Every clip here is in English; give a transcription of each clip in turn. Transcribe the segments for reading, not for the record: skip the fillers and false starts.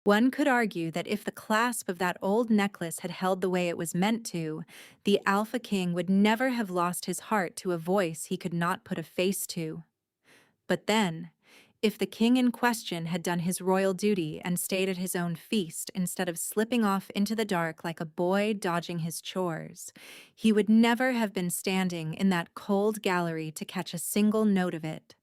One could argue that if the clasp of that old necklace had held the way it was meant to, the Alpha King would never have lost his heart to a voice he could not put a face to. But then, if the king in question had done his royal duty and stayed at his own feast instead of slipping off into the dark like a boy dodging his chores, he would never have been standing in that cold gallery to catch a single note of it.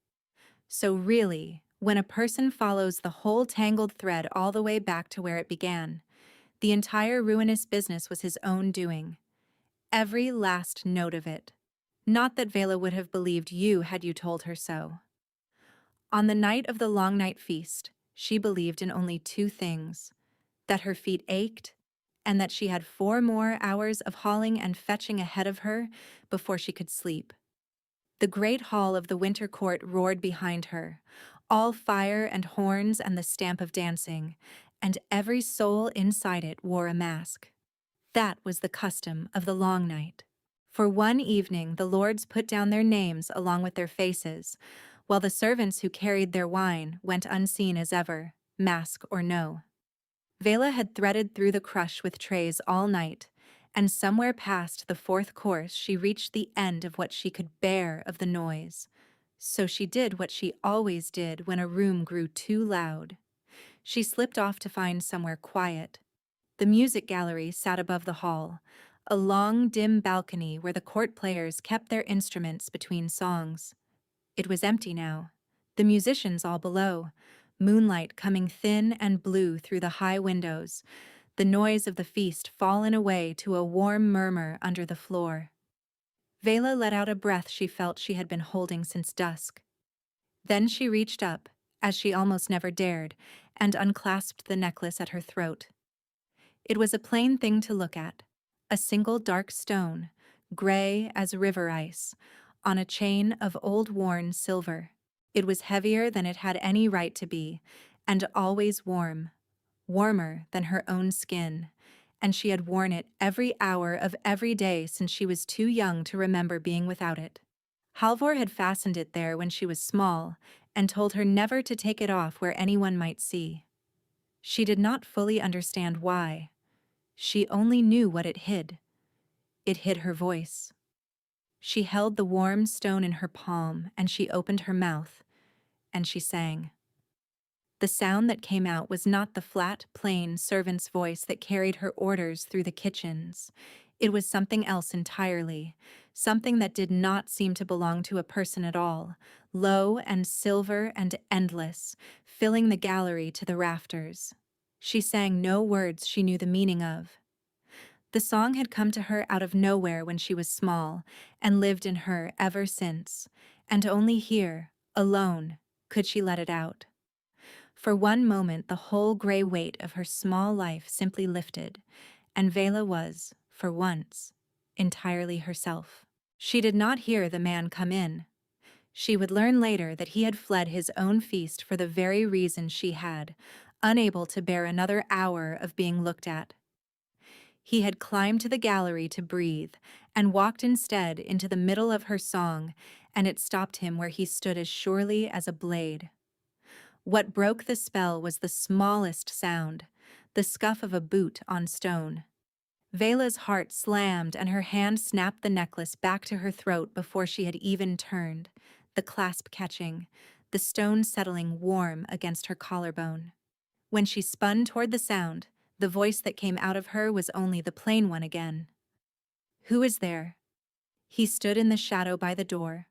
So really, when a person follows the whole tangled thread all the way back to where it began, the entire ruinous business was his own doing. Every last note of it. Not that Vela would have believed you had you told her so. On the night of the long night feast, she believed in only two things: that her feet ached, and that she had 4 more hours of hauling and fetching ahead of her before she could sleep. The great hall of the winter court roared behind her, all fire and horns and the stamp of dancing, and every soul inside it wore a mask. That was the custom of the long night. For one evening the lords put down their names along with their faces, while the servants who carried their wine went unseen as ever, mask or no. Vela had threaded through the crush with trays all night, and somewhere past the 4th course she reached the end of what she could bear of the noise. So she did what she always did when a room grew too loud. She slipped off to find somewhere quiet. The music gallery sat above the hall, a long, dim balcony where the court players kept their instruments between songs. It was empty now, the musicians all below, moonlight coming thin and blue through the high windows, the noise of the feast fallen away to a warm murmur under the floor. Vela let out a breath she felt she had been holding since dusk. Then she reached up, as she almost never dared, and unclasped the necklace at her throat. It was a plain thing to look at, a single dark stone, gray as river ice, on a chain of old worn silver. It was heavier than it had any right to be, and always warm, warmer than her own skin, and she had worn it every hour of every day since she was too young to remember being without it. Halvor had fastened it there when she was small, and told her never to take it off where anyone might see. She did not fully understand why. She only knew what it hid. It hid her voice. She held the warm stone in her palm, and she opened her mouth, and she sang. The sound that came out was not the flat, plain servant's voice that carried her orders through the kitchens. It was something else entirely, something that did not seem to belong to a person at all, low and silver and endless, filling the gallery to the rafters. She sang no words she knew the meaning of. The song had come to her out of nowhere when she was small, and lived in her ever since, and only here, alone, could she let it out. For one moment the whole gray weight of her small life simply lifted, and Vela was, for once, entirely herself. She did not hear the man come in. She would learn later that he had fled his own feast for the very reason she had, unable to bear another hour of being looked at. He had climbed to the gallery to breathe, and walked instead into the middle of her song, and it stopped him where he stood as surely as a blade. What broke the spell was the smallest sound, the scuff of a boot on stone. Vela's heart slammed and her hand snapped the necklace back to her throat before she had even turned, the clasp catching, the stone settling warm against her collarbone. When she spun toward the sound, the voice that came out of her was only the plain one again. "Who is there?" He stood in the shadow by the door,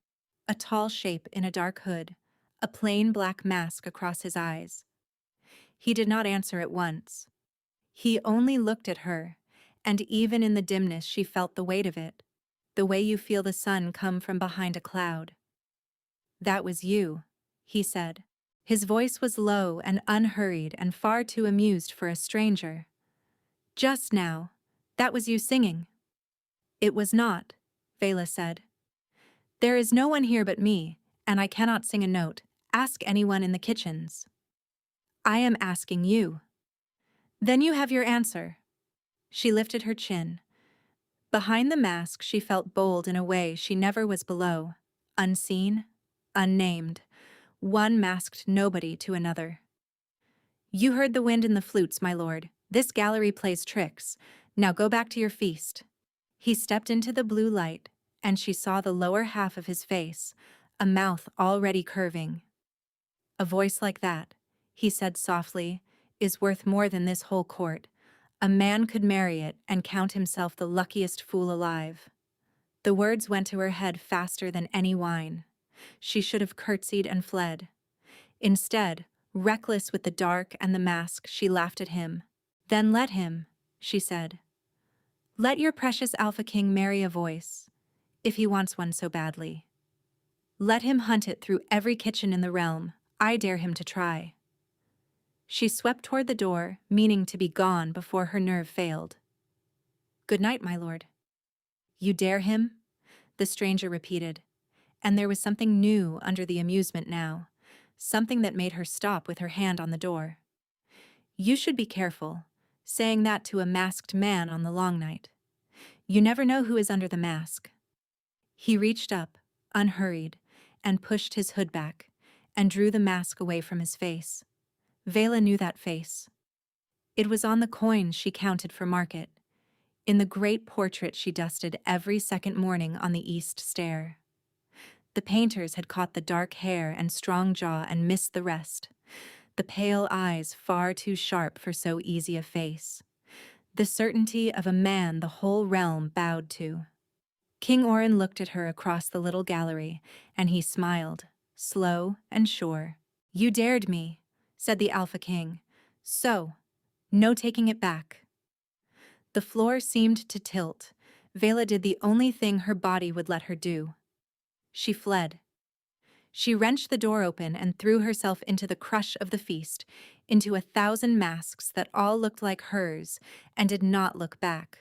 a tall shape in a dark hood, a plain black mask across his eyes. He did not answer at once. He only looked at her, and even in the dimness she felt the weight of it, the way you feel the sun come from behind a cloud. "That was you," he said. His voice was low and unhurried and far too amused for a stranger. "Just now, that was you singing." "It was not," Vela said. "There is no one here but me, and I cannot sing a note. Ask anyone in the kitchens." "I am asking you." "Then you have your answer." She lifted her chin. Behind the mask she felt bold in a way she never was below, unseen, unnamed, one masked nobody to another. You heard the wind and the flutes, my lord. This gallery plays tricks. Now go back to your feast. He stepped into the blue light, and she saw the lower half of his face, a mouth already curving. A voice like that, he said softly, is worth more than this whole court. A man could marry it and count himself the luckiest fool alive. The words went to her head faster than any wine. She should have curtsied and fled. Instead, reckless with the dark and the mask, she laughed at him. Then let him, she said. Let your precious Alpha King marry a voice, if he wants one so badly. Let him hunt it through every kitchen in the realm. I dare him to try. She swept toward the door, meaning to be gone before her nerve failed. Good night, my lord. You dare him? The stranger repeated, and there was something new under the amusement now, something that made her stop with her hand on the door. You should be careful, saying that to a masked man on the long night. You never know who is under the mask. He reached up, unhurried, and pushed his hood back, and drew the mask away from his face. Vela knew that face. It was on the coins she counted for market, in the great portrait she dusted every second morning on the east stair. The painters had caught the dark hair and strong jaw and missed the rest, the pale eyes far too sharp for so easy a face, the certainty of a man the whole realm bowed to. King Orin looked at her across the little gallery, and he smiled, slow and sure. You dared me, said the Alpha King. So, no taking it back. The floor seemed to tilt. Vela did the only thing her body would let her do. She fled. She wrenched the door open and threw herself into the crush of the feast, into 1,000 masks that all looked like hers and did not look back.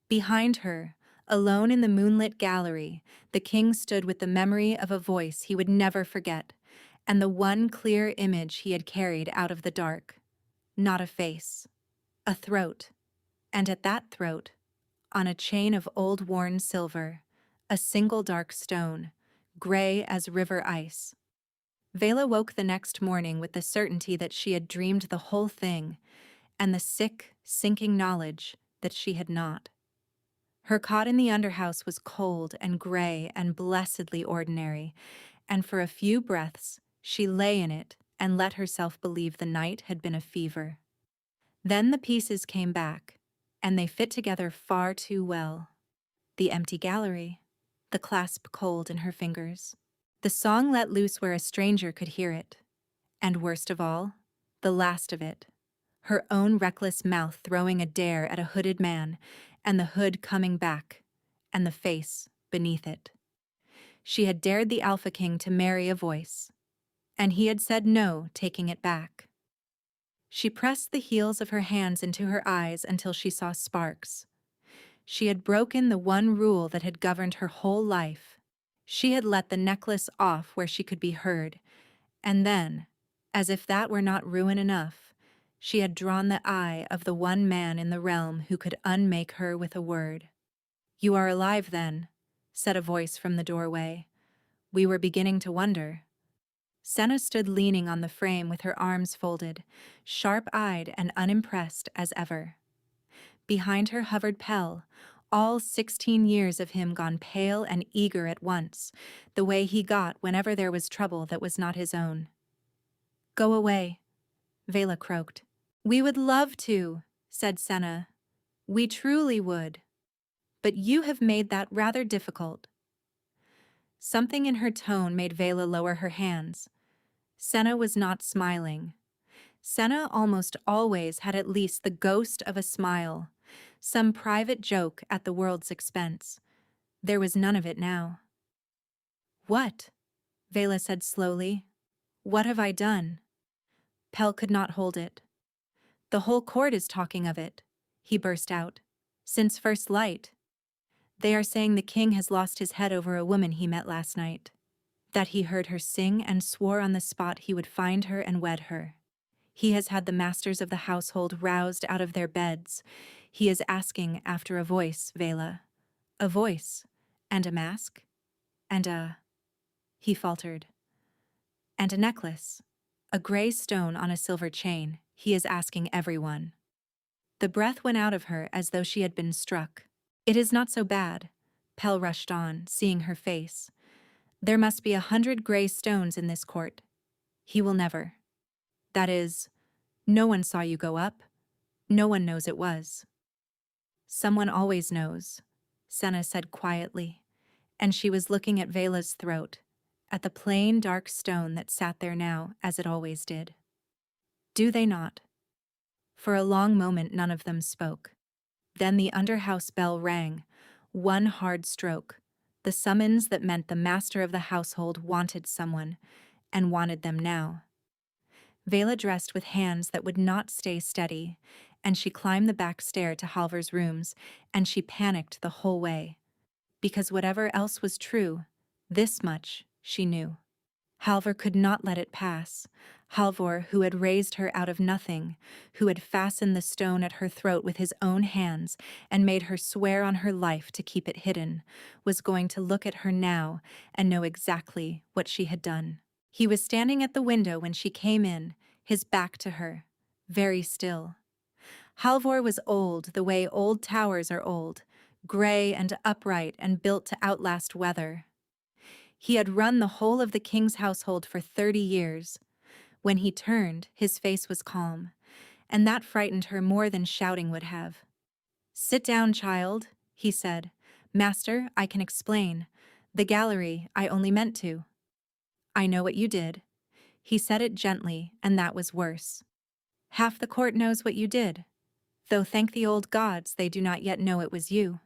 Behind her, alone in the moonlit gallery, the king stood with the memory of a voice he would never forget, and the one clear image he had carried out of the dark. Not a face, a throat, and at that throat, on a chain of old worn silver, a single dark stone, gray as river ice. Vela woke the next morning with the certainty that she had dreamed the whole thing, and the sick, sinking knowledge that she had not. Her cot in the underhouse was cold and gray and blessedly ordinary, and for a few breaths she lay in it and let herself believe the night had been a fever. Then the pieces came back, and they fit together far too well. The empty gallery, the clasp cold in her fingers, the song let loose where a stranger could hear it, and worst of all, the last of it, her own reckless mouth throwing a dare at a hooded man, and the hood coming back, and the face beneath it. She had dared the Alpha King to marry a voice, and he had said no, taking it back. She pressed the heels of her hands into her eyes until she saw sparks. She had broken the one rule that had governed her whole life. She had let the necklace off where she could be heard, and then, as if that were not ruin enough, she had drawn the eye of the one man in the realm who could unmake her with a word. You are alive, then, said a voice from the doorway. We were beginning to wonder. Senna stood leaning on the frame with her arms folded, sharp-eyed and unimpressed as ever. Behind her hovered Pell, all 16 years of him gone pale and eager at once, the way he got whenever there was trouble that was not his own. Go away, Vela croaked. We would love to, said Senna. We truly would. But you have made that rather difficult. Something in her tone made Vela lower her hands. Senna was not smiling. Senna almost always had at least the ghost of a smile, some private joke at the world's expense. There was none of it now. What? Vela said slowly. What have I done? Pell could not hold it. The whole court is talking of it, he burst out. Since first light. They are saying the king has lost his head over a woman he met last night. That he heard her sing and swore on the spot he would find her and wed her. He has had the masters of the household roused out of their beds. He is asking after a voice, Vela. A voice, and a mask, and he faltered. And a necklace, a gray stone on a silver chain, He is asking everyone." The breath went out of her as though she had been struck. "It is not so bad," Pell rushed on, seeing her face. "There must be 100 gray stones in this court. He will never. That is, no one saw you go up. No one knows it was." "Someone always knows," Senna said quietly, and she was looking at Vela's throat, at the plain dark stone that sat there now as it always did. "Do they not?" For a long moment none of them spoke. Then the underhouse bell rang, one hard stroke, the summons that meant the master of the household wanted someone, and wanted them now. Vela dressed with hands that would not stay steady, and she climbed the back stair to Halvor's rooms, and she panicked the whole way. Because whatever else was true, this much she knew. Halvor could not let it pass. Halvor, who had raised her out of nothing, who had fastened the stone at her throat with his own hands and made her swear on her life to keep it hidden, was going to look at her now and know exactly what she had done. He was standing at the window when she came in, his back to her, very still. Halvor was old the way old towers are old, gray and upright and built to outlast weather. He had run the whole of the king's household for 30 years. When he turned, his face was calm, and that frightened her more than shouting would have. "Sit down, child," he said. "Master, I can explain. The gallery, I only meant to." "I know what you did." He said it gently, and that was worse. "Half the court knows what you did, though thank the old gods they do not yet know it was you."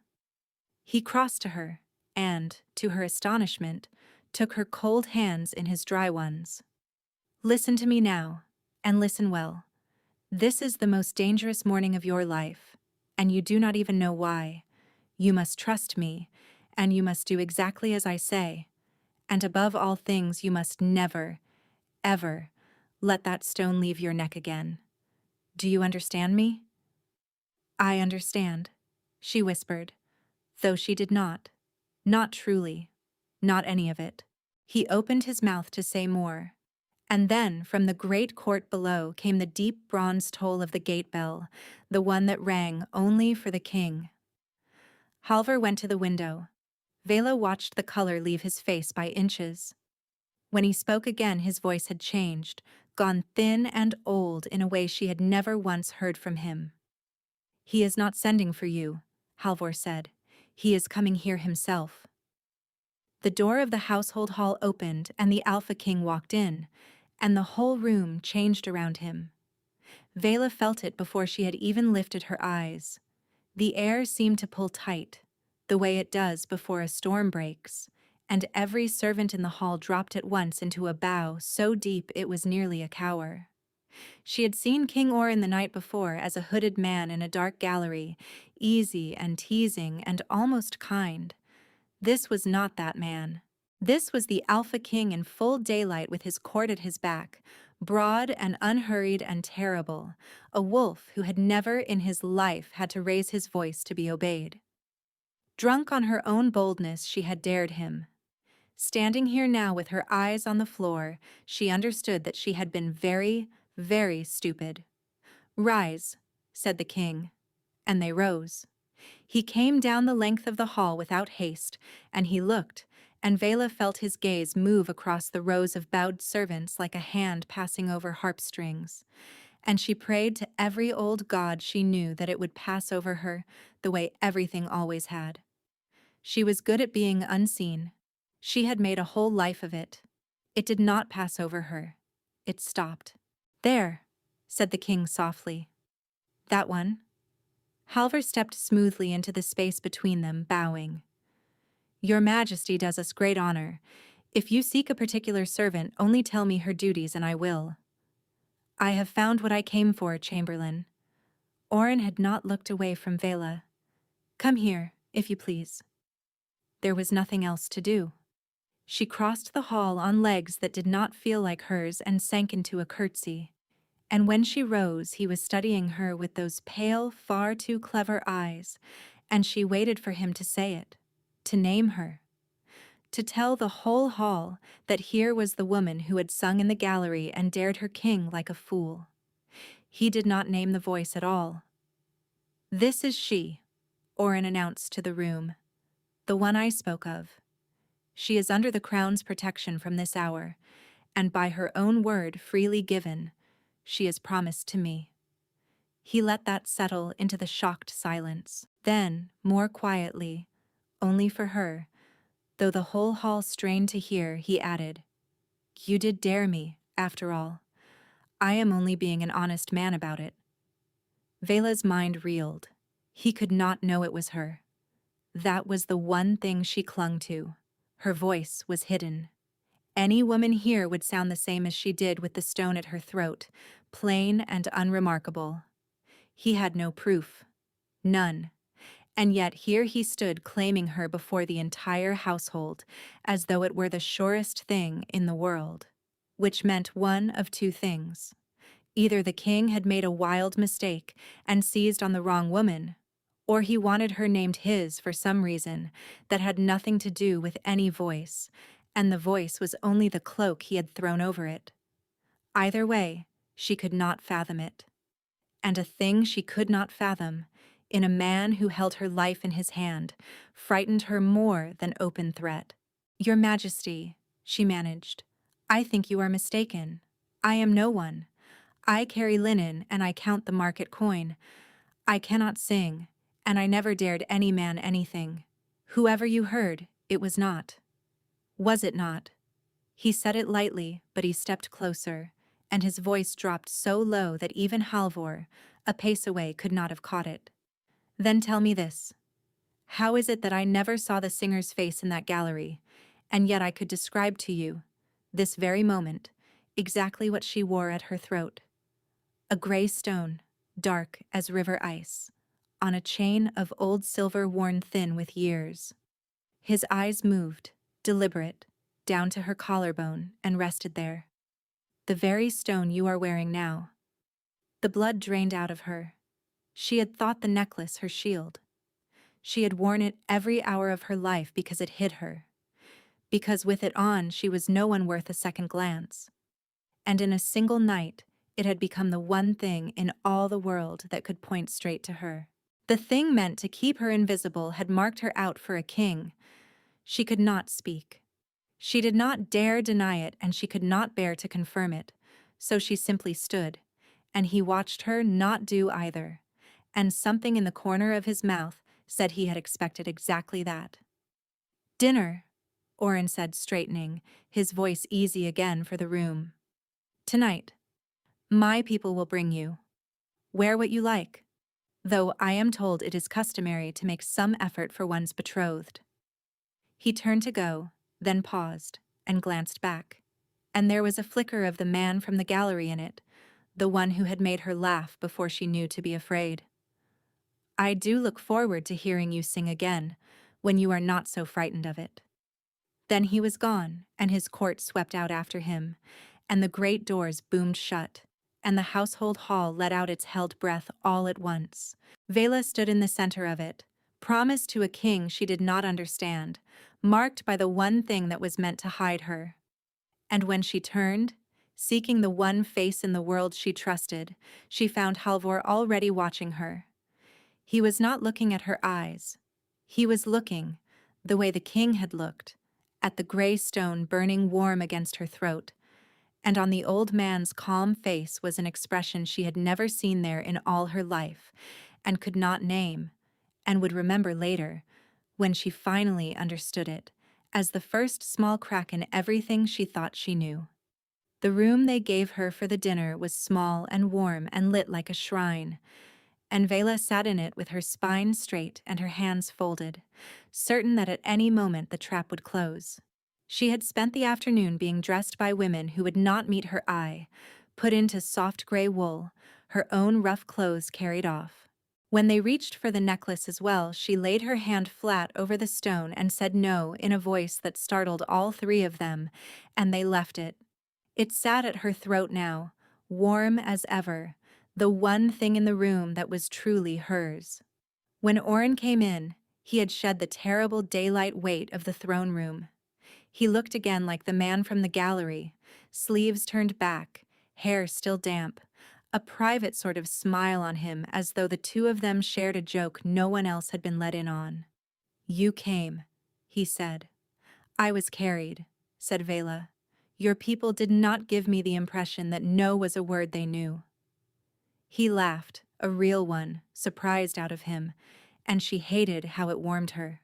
He crossed to her, and, to her astonishment, took her cold hands in his dry ones. "Listen to me now, and listen well. This is the most dangerous morning of your life, and you do not even know why. You must trust me, and you must do exactly as I say. And above all things, you must never, ever, let that stone leave your neck again. Do you understand me?" "I understand," she whispered, though she did not. Not truly. Not any of it. He opened his mouth to say more. And then, from the great court below, came the deep bronze toll of the gate bell, the one that rang only for the king. Halvor went to the window. Vela watched the color leave his face by inches. When he spoke again, his voice had changed, gone thin and old in a way she had never once heard from him. "He is not sending for you," Halvor said. "He is coming here himself." The door of the household hall opened and the Alpha King walked in, and the whole room changed around him. Vela felt it before she had even lifted her eyes. The air seemed to pull tight, the way it does before a storm breaks, and every servant in the hall dropped at once into a bow so deep it was nearly a cower. She had seen King Orin the night before as a hooded man in a dark gallery, easy and teasing and almost kind. This was not that man. This was the Alpha King in full daylight with his court at his back, broad and unhurried and terrible, a wolf who had never in his life had to raise his voice to be obeyed. Drunk on her own boldness, she had dared him. Standing here now with her eyes on the floor, she understood that she had been very, very stupid. "Rise," said the king, and they rose. He came down the length of the hall without haste, and he looked, and Vela felt his gaze move across the rows of bowed servants like a hand passing over harp strings. And she prayed to every old god she knew that it would pass over her the way everything always had. She was good at being unseen. She had made a whole life of it. It did not pass over her. It stopped. "There," said the king softly. "That one." Halvor stepped smoothly into the space between them, bowing. "Your Majesty does us great honor. If you seek a particular servant, only tell me her duties and I will." "I have found what I came for, Chamberlain." Orin had not looked away from Vela. "Come here, if you please." There was nothing else to do. She crossed the hall on legs that did not feel like hers and sank into a curtsy. And when she rose, he was studying her with those pale, far too clever eyes, and she waited for him to say it, to name her, to tell the whole hall that here was the woman who had sung in the gallery and dared her king like a fool. He did not name the voice at all. "This is she," Orin announced to the room. "The one I spoke of. She is under the crown's protection from this hour, and by her own word freely given, she is promised to me." He let that settle into the shocked silence. Then, more quietly, only for her, though the whole hall strained to hear, he added, "You did dare me, after all. I am only being an honest man about it." Vela's mind reeled. He could not know it was her. That was the one thing she clung to. Her voice was hidden. Any woman here would sound the same as she did with the stone at her throat, plain and unremarkable. He had no proof. None. And yet here he stood claiming her before the entire household, as though it were the surest thing in the world. Which meant one of two things. Either the king had made a wild mistake and seized on the wrong woman, or he wanted her named his for some reason that had nothing to do with any voice, and the voice was only the cloak he had thrown over it. Either way, she could not fathom it. And a thing she could not fathom, in a man who held her life in his hand, frightened her more than open threat. "Your Majesty," she managed, "I think you are mistaken. I am no one. I carry linen and I count the market coin. I cannot sing, and I never dared any man anything. Whoever you heard, it was not." Was it not? He said it lightly, but he stepped closer, and his voice dropped so low that even Halvor, a pace away, could not have caught it. "Then tell me this. How is it that I never saw the singer's face in that gallery, and yet I could describe to you, this very moment, exactly what she wore at her throat? A gray stone, dark as river ice, on a chain of old silver worn thin with years." His eyes moved, deliberate, down to her collarbone and rested there. "The very stone you are wearing now." The blood drained out of her. She had thought the necklace her shield. She had worn it every hour of her life because it hid her. Because with it on she was no one worth a second glance. And in a single night, it had become the one thing in all the world that could point straight to her. The thing meant to keep her invisible had marked her out for a king. She could not speak. She did not dare deny it, and she could not bear to confirm it, so she simply stood, and he watched her not do either, and something in the corner of his mouth said he had expected exactly that. "Dinner," Orin said, straightening, his voice easy again for the room. "Tonight. My people will bring you. Wear what you like, though I am told it is customary to make some effort for one's betrothed." He turned to go, then paused, and glanced back, and there was a flicker of the man from the gallery in it, the one who had made her laugh before she knew to be afraid. "I do look forward to hearing you sing again, when you are not so frightened of it." Then he was gone, and his court swept out after him, and the great doors boomed shut, and the household hall let out its held breath all at once. Vela stood in the center of it, promised to a king she did not understand, marked by the one thing that was meant to hide her. And when she turned, seeking the one face in the world she trusted, she found Halvor already watching her. He was not looking at her eyes. He was looking, the way the king had looked, at the gray stone burning warm against her throat, and on the old man's calm face was an expression she had never seen there in all her life, and could not name, and would remember later, when she finally understood it, as the first small crack in everything she thought she knew. The room they gave her for the dinner was small and warm and lit like a shrine, and Vela sat in it with her spine straight and her hands folded, certain that at any moment the trap would close. She had spent the afternoon being dressed by women who would not meet her eye, put into soft gray wool, her own rough clothes carried off. When they reached for the necklace as well, she laid her hand flat over the stone and said no in a voice that startled all three of them, and they left it. It sat at her throat now, warm as ever, the one thing in the room that was truly hers. When Orin came in, he had shed the terrible daylight weight of the throne room. He looked again like the man from the gallery, sleeves turned back, hair still damp, a private sort of smile on him as though the two of them shared a joke no one else had been let in on. "You came," he said. "I was carried," said Vela. "Your people did not give me the impression that no was a word they knew." He laughed, a real one, surprised out of him, and she hated how it warmed her.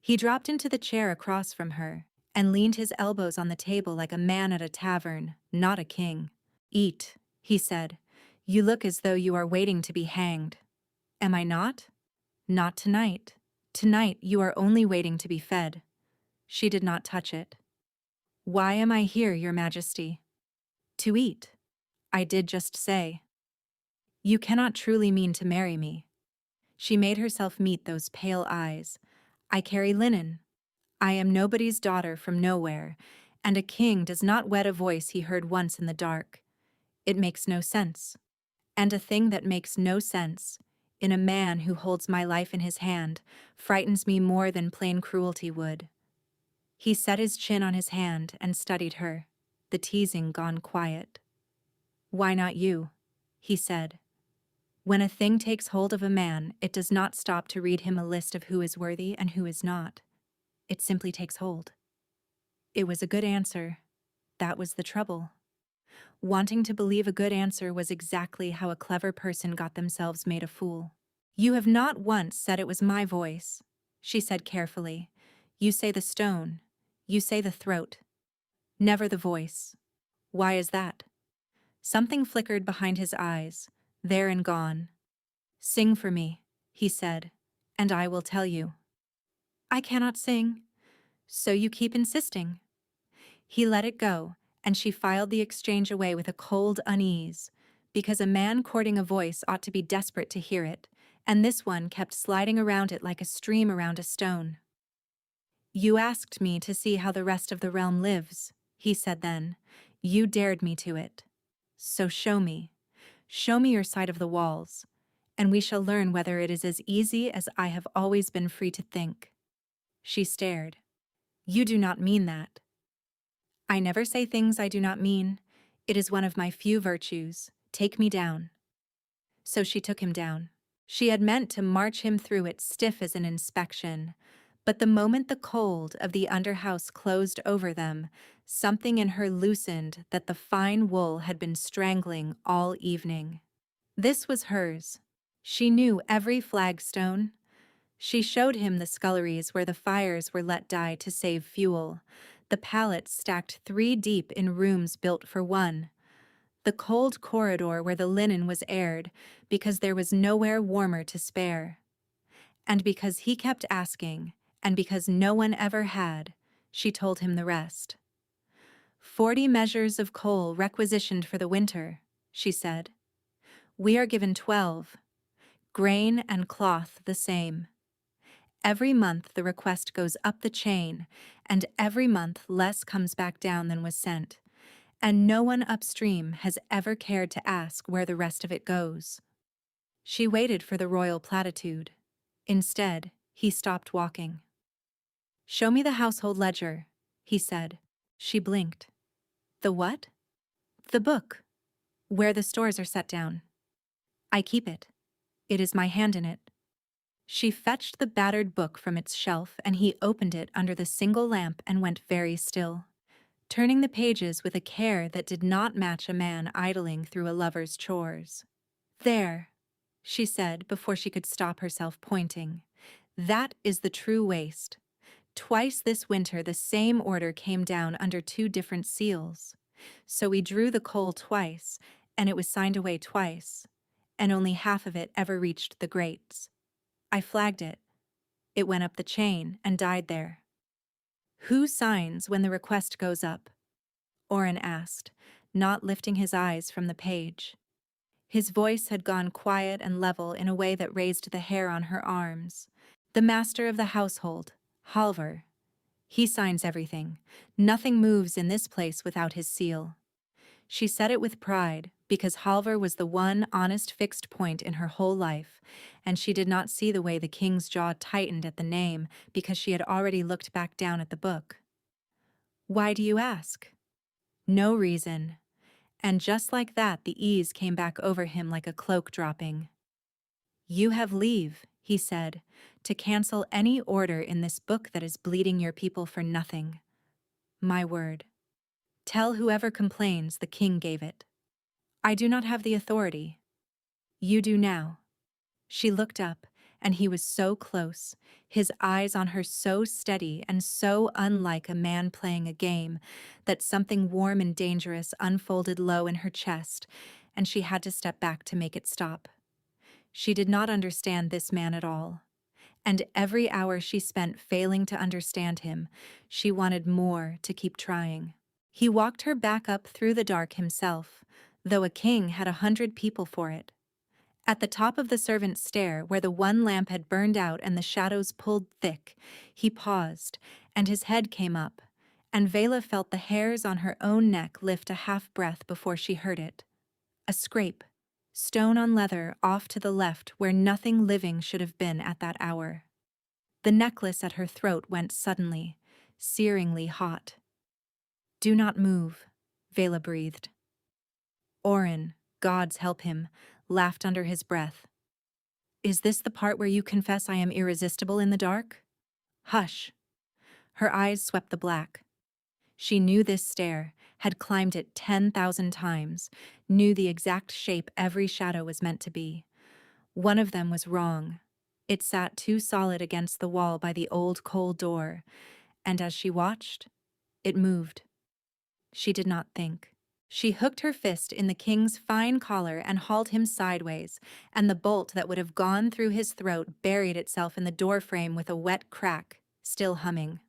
He dropped into the chair across from her and leaned his elbows on the table like a man at a tavern, not a king. "Eat," he said. "You look as though you are waiting to be hanged." "Am I not?" "Not tonight. Tonight you are only waiting to be fed." She did not touch it. "Why am I here, Your Majesty?" "To eat." "I did just say." "You cannot truly mean to marry me." She made herself meet those pale eyes. "I carry linen. I am nobody's daughter from nowhere, and a king does not wed a voice he heard once in the dark. It makes no sense. And a thing that makes no sense, in a man who holds my life in his hand, frightens me more than plain cruelty would." He set his chin on his hand and studied her, the teasing gone quiet. "Why not you?" he said. "When a thing takes hold of a man, it does not stop to read him a list of who is worthy and who is not. It simply takes hold." It was a good answer. That was the trouble. Wanting to believe a good answer was exactly how a clever person got themselves made a fool. "You have not once said it was my voice," she said carefully. "You say the stone. You say the throat. Never the voice. Why is that?" Something flickered behind his eyes, there and gone. "Sing for me," he said, "and I will tell you." "I cannot sing." "So you keep insisting." He let it go, and she filed the exchange away with a cold unease, because a man courting a voice ought to be desperate to hear it, and this one kept sliding around it like a stream around a stone. "You asked me to see how the rest of the realm lives," he said then. "You dared me to it. So show me. Show me your side of the walls, and we shall learn whether it is as easy as I have always been free to think." She stared. "You do not mean that." "I never say things I do not mean. It is one of my few virtues. Take me down." So she took him down. She had meant to march him through it stiff as an inspection, but the moment the cold of the underhouse closed over them, something in her loosened that the fine wool had been strangling all evening. This was hers. She knew every flagstone. She showed him the sculleries where the fires were let die to save fuel, the pallets stacked 3 deep in rooms built for one, the cold corridor where the linen was aired because there was nowhere warmer to spare. And because he kept asking, and because no one ever had, she told him the rest. 40 measures of coal requisitioned for the winter, she said. We are given 12. Grain and cloth the same. Every month the request goes up the chain, and every month less comes back down than was sent, and no one upstream has ever cared to ask where the rest of it goes. She waited for the royal platitude. Instead, he stopped walking. "Show me the household ledger," he said. She blinked. "The what?" "The book, where the stores are set down. I keep it. It is my hand in it." She fetched the battered book from its shelf, and he opened it under the single lamp and went very still, turning the pages with a care that did not match a man idling through a lover's chores. "There," she said before she could stop herself pointing. "That is the true waste. Twice this winter the same order came down under 2 different seals. So we drew the coal twice, and it was signed away twice, and only half of it ever reached the grates. I flagged it. It went up the chain and died there." "Who signs when the request goes up?" Orrin asked, not lifting his eyes from the page. His voice had gone quiet and level in a way that raised the hair on her arms. "The master of the household, Halvor. He signs everything. Nothing moves in this place without his seal." She said it with pride, because Halvor was the one honest fixed point in her whole life, and she did not see the way the king's jaw tightened at the name because she had already looked back down at the book. "Why do you ask?" "No reason. And just like that, the ease came back over him like a cloak dropping. "You have leave," he said, "to cancel any order in this book that is bleeding your people for nothing. My word. Tell whoever complains the king gave it. I do not have the authority. You do now." She looked up, and he was so close, his eyes on her so steady and so unlike a man playing a game, that something warm and dangerous unfolded low in her chest, and she had to step back to make it stop. She did not understand this man at all. And every hour she spent failing to understand him, she wanted more to keep trying. He walked her back up through the dark himself, though a king had 100 people for it. At the top of the servants' stair, where the one lamp had burned out and the shadows pulled thick, he paused, and his head came up, and Vela felt the hairs on her own neck lift a half-breath before she heard it. A scrape, stone on leather off to the left where nothing living should have been at that hour. The necklace at her throat went suddenly, searingly hot. "Do not move," Vela breathed. Oren, gods help him, laughed under his breath. "Is this the part where you confess I am irresistible in the dark?" "Hush." Her eyes swept the black. She knew this stair, had climbed it 10,000 times, knew the exact shape every shadow was meant to be. One of them was wrong. It sat too solid against the wall by the old coal door, and as she watched, it moved. She did not think. She hooked her fist in the king's fine collar and hauled him sideways, and the bolt that would have gone through his throat buried itself in the doorframe with a wet crack, still humming.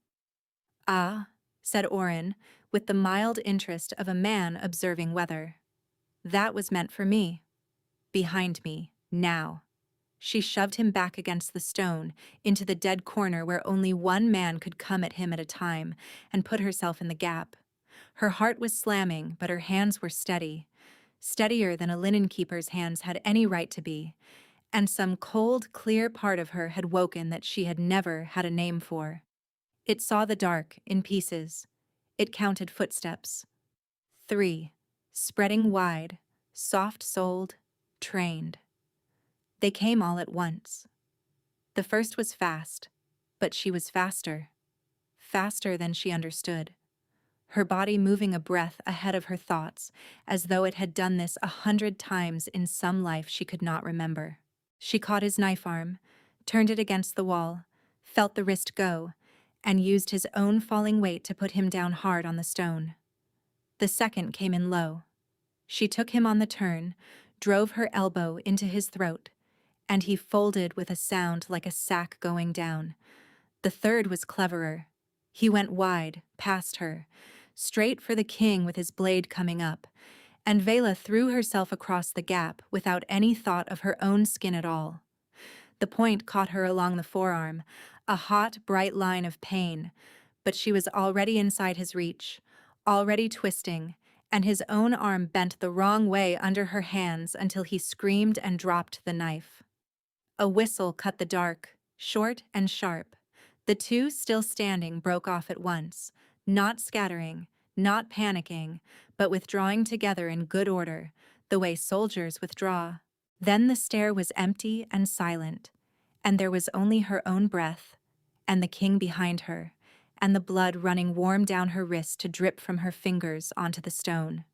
"Ah," said Oren, with the mild interest of a man observing weather. "That was meant for me. Behind me, now." She shoved him back against the stone, into the dead corner where only one man could come at him at a time, and put herself in the gap. Her heart was slamming, but her hands were steady, steadier than a linen keeper's hands had any right to be, and some cold, clear part of her had woken that she had never had a name for. It saw the dark, in pieces. It counted footsteps. 3, spreading wide, soft-soled, trained. They came all at once. The first was fast, but she was faster. Faster than she understood. Her body moving a breath ahead of her thoughts, as though it had done this 100 times in some life she could not remember. She caught his knife arm, turned it against the wall, felt the wrist go, and used his own falling weight to put him down hard on the stone. The second came in low. She took him on the turn, drove her elbow into his throat, and he folded with a sound like a sack going down. The third was cleverer. He went wide, past her, straight for the king with his blade coming up, and Vela threw herself across the gap without any thought of her own skin at all. The point caught her along the forearm, a hot, bright line of pain, but she was already inside his reach, already twisting, and his own arm bent the wrong way under her hands until he screamed and dropped the knife. A whistle cut the dark, short and sharp. The two still standing broke off at once, not scattering, not panicking, but withdrawing together in good order, the way soldiers withdraw. Then the stair was empty and silent, and there was only her own breath, and the king behind her, and the blood running warm down her wrist to drip from her fingers onto the stone.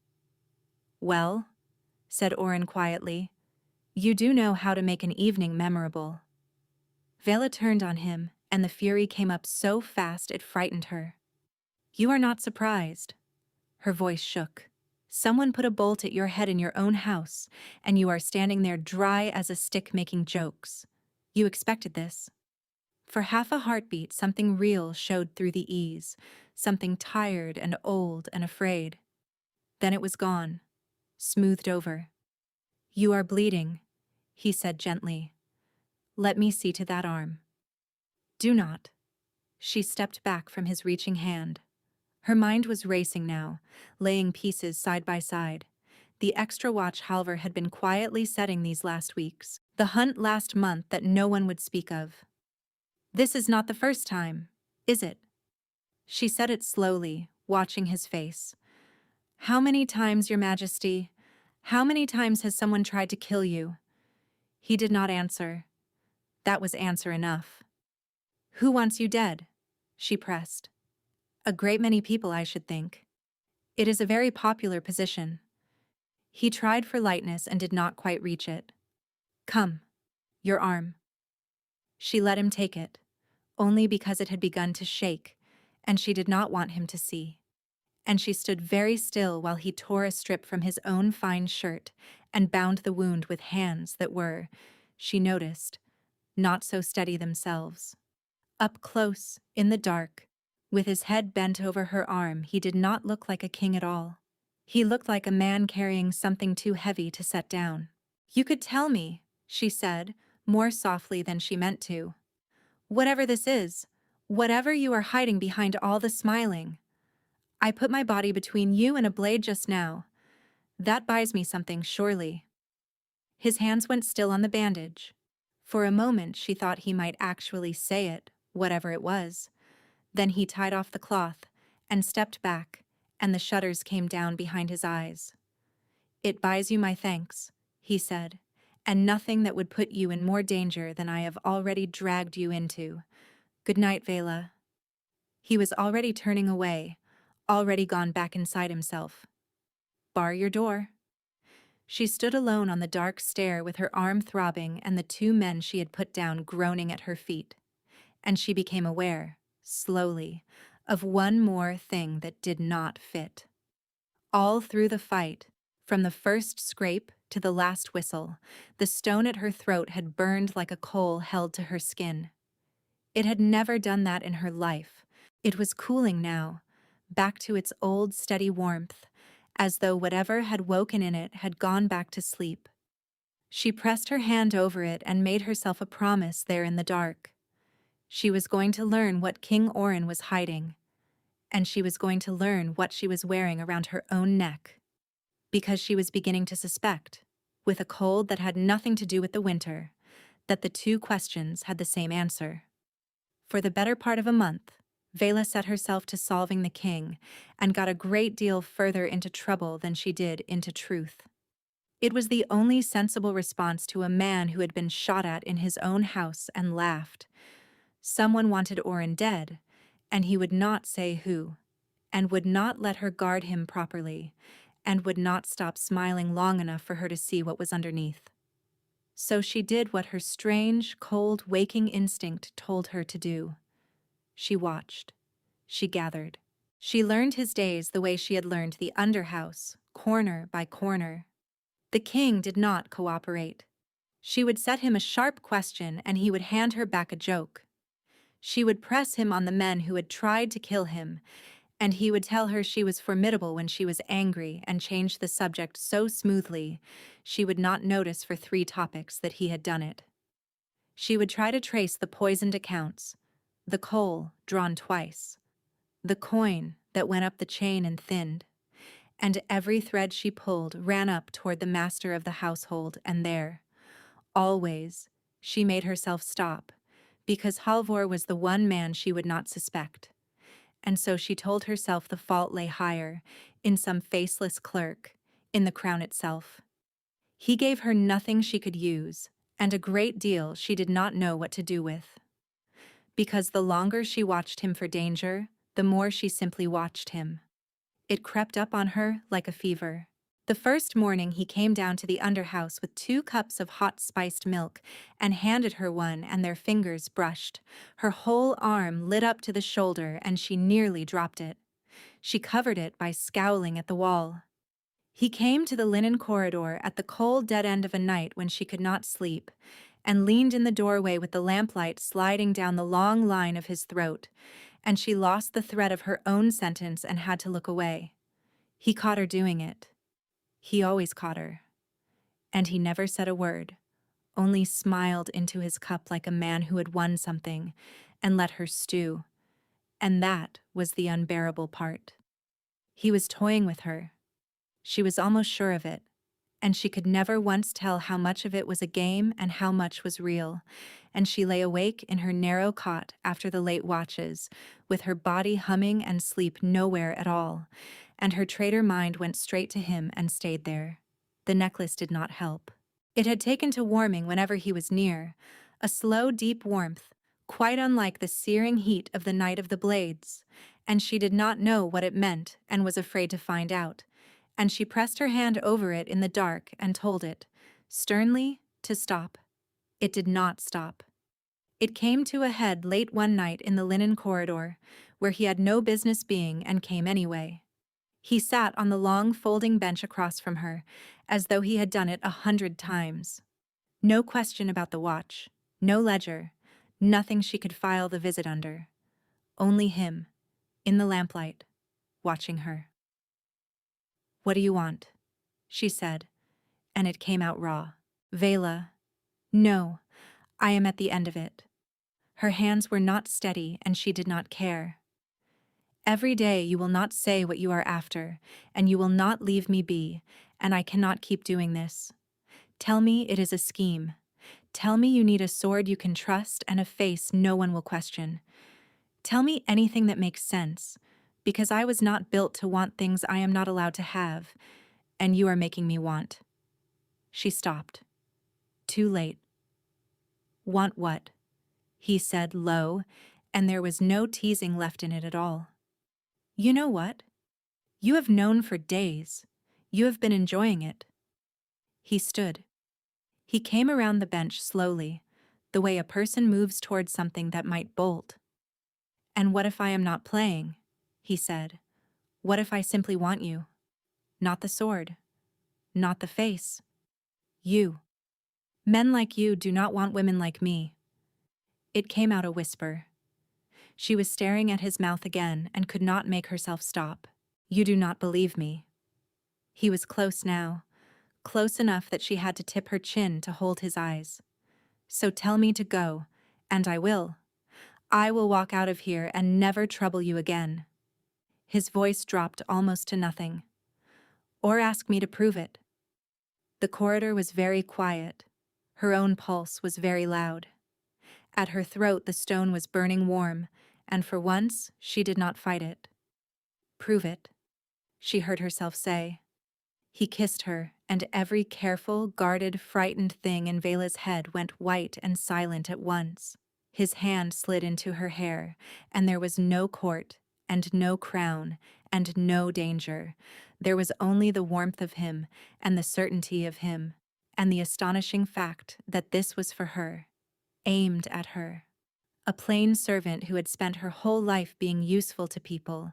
"Well," said Oren quietly, "you do know how to make an evening memorable." Vela turned on him, and the fury came up so fast it frightened her. "You are not surprised." Her voice shook. "Someone put a bolt at your head in your own house, and you are standing there dry as a stick making jokes. You expected this." For half a heartbeat, something real showed through the ease, something tired and old and afraid. Then it was gone, smoothed over. "You are bleeding," he said gently. "Let me see to that arm." "Do not." She stepped back from his reaching hand. Her mind was racing now, laying pieces side by side. The extra watch Halvor had been quietly setting these last weeks. The hunt last month that no one would speak of. "This is not the first time, is it?" She said it slowly, watching his face. "How many times, Your Majesty? How many times has someone tried to kill you?" He did not answer. That was answer enough. "Who wants you dead?" she pressed. "A great many people, I should think. It is a very popular position." He tried for lightness and did not quite reach it. "Come, your arm." She let him take it, only because it had begun to shake, and she did not want him to see. And she stood very still while he tore a strip from his own fine shirt and bound the wound with hands that were, she noticed, not so steady themselves. Up close, in the dark, with his head bent over her arm, he did not look like a king at all. He looked like a man carrying something too heavy to set down. "You could tell me," she said, more softly than she meant to. "Whatever this is, whatever you are hiding behind all the smiling. I put my body between you and a blade just now. That buys me something, surely." His hands went still on the bandage. For a moment she thought he might actually say it, whatever it was. Then he tied off the cloth and stepped back, and the shutters came down behind his eyes. "It buys you my thanks," he said, "and nothing that would put you in more danger than I have already dragged you into. Good night, Vela." He was already turning away, already gone back inside himself. "Bar your door." She stood alone on the dark stair with her arm throbbing and the two men she had put down groaning at her feet. And she became aware, slowly, of one more thing that did not fit. All through the fight, from the first scrape to the last whistle, the stone at her throat had burned like a coal held to her skin. It had never done that in her life. It was cooling now, back to its old steady warmth, as though whatever had woken in it had gone back to sleep. She pressed her hand over it and made herself a promise there in the dark. She was going to learn what King Orin was hiding, and she was going to learn what she was wearing around her own neck. Because she was beginning to suspect, with a cold that had nothing to do with the winter, that the two questions had the same answer. For the better part of a month, Vela set herself to solving the king and got a great deal further into trouble than she did into truth. It was the only sensible response to a man who had been shot at in his own house and laughed. Someone wanted Orin dead, and he would not say who, and would not let her guard him properly, and would not stop smiling long enough for her to see what was underneath. So she did what her strange, cold, waking instinct told her to do. She watched. She gathered. She learned his days the way she had learned the underhouse, corner by corner. The king did not cooperate. She would set him a sharp question and he would hand her back a joke. She would press him on the men who had tried to kill him, and he would tell her she was formidable when she was angry and change the subject so smoothly she would not notice for 3 topics that he had done it. She would try to trace the poisoned accounts, the coal drawn twice, the coin that went up the chain and thinned, and every thread she pulled ran up toward the master of the household, and there, always, she made herself stop, because Halvor was the one man she would not suspect. And so she told herself the fault lay higher, in some faceless clerk, in the crown itself. He gave her nothing she could use, and a great deal she did not know what to do with. Because the longer she watched him for danger, the more she simply watched him. It crept up on her like a fever. The first morning he came down to the underhouse with 2 cups of hot spiced milk and handed her one, and their fingers brushed. Her whole arm lit up to the shoulder and she nearly dropped it. She covered it by scowling at the wall. He came to the linen corridor at the cold dead end of a night when she could not sleep, and leaned in the doorway with the lamplight sliding down the long line of his throat, and she lost the thread of her own sentence and had to look away. He caught her doing it. He always caught her. And he never said a word, only smiled into his cup like a man who had won something, and let her stew. And that was the unbearable part. He was toying with her. She was almost sure of it, and she could never once tell how much of it was a game and how much was real, and she lay awake in her narrow cot after the late watches, with her body humming and sleep nowhere at all, and her traitor mind went straight to him and stayed there. The necklace did not help. It had taken to warming whenever he was near, a slow, deep warmth, quite unlike the searing heat of the night of the blades, and she did not know what it meant and was afraid to find out, and she pressed her hand over it in the dark and told it, sternly, to stop. It did not stop. It came to a head late one night in the linen corridor, where he had no business being and came anyway. He sat on the long folding bench across from her, as though he had done it 100 times. No question about the watch, no ledger, nothing she could file the visit under. Only him, in the lamplight, watching her. "What do you want?" she said, and it came out raw. "Vela, no, I am at the end of it." Her hands were not steady, and she did not care. "Every day you will not say what you are after, and you will not leave me be, and I cannot keep doing this. Tell me it is a scheme. Tell me you need a sword you can trust and a face no one will question. Tell me anything that makes sense, because I was not built to want things I am not allowed to have, and you are making me want." She stopped. Too late. "Want what?" he said low, and there was no teasing left in it at all. "You know what? You have known for days. You have been enjoying it." He stood. He came around the bench slowly, the way a person moves towards something that might bolt. "And what if I am not playing?" he said. "What if I simply want you? Not the sword. Not the face. You. Men like you do not want women like me." It came out a whisper. She was staring at his mouth again and could not make herself stop. "You do not believe me." He was close now, close enough that she had to tip her chin to hold his eyes. "So tell me to go, and I will. I will walk out of here and never trouble you again." His voice dropped almost to nothing. "Or ask me to prove it." The corridor was very quiet. Her own pulse was very loud. At her throat the stone was burning warm, and for once she did not fight it. "Prove it," she heard herself say. He kissed her, and every careful, guarded, frightened thing in Vela's head went white and silent at once. His hand slid into her hair, and there was no court, and no crown, and no danger. There was only the warmth of him, and the certainty of him, and the astonishing fact that this was for her, aimed at her. A plain servant who had spent her whole life being useful to people,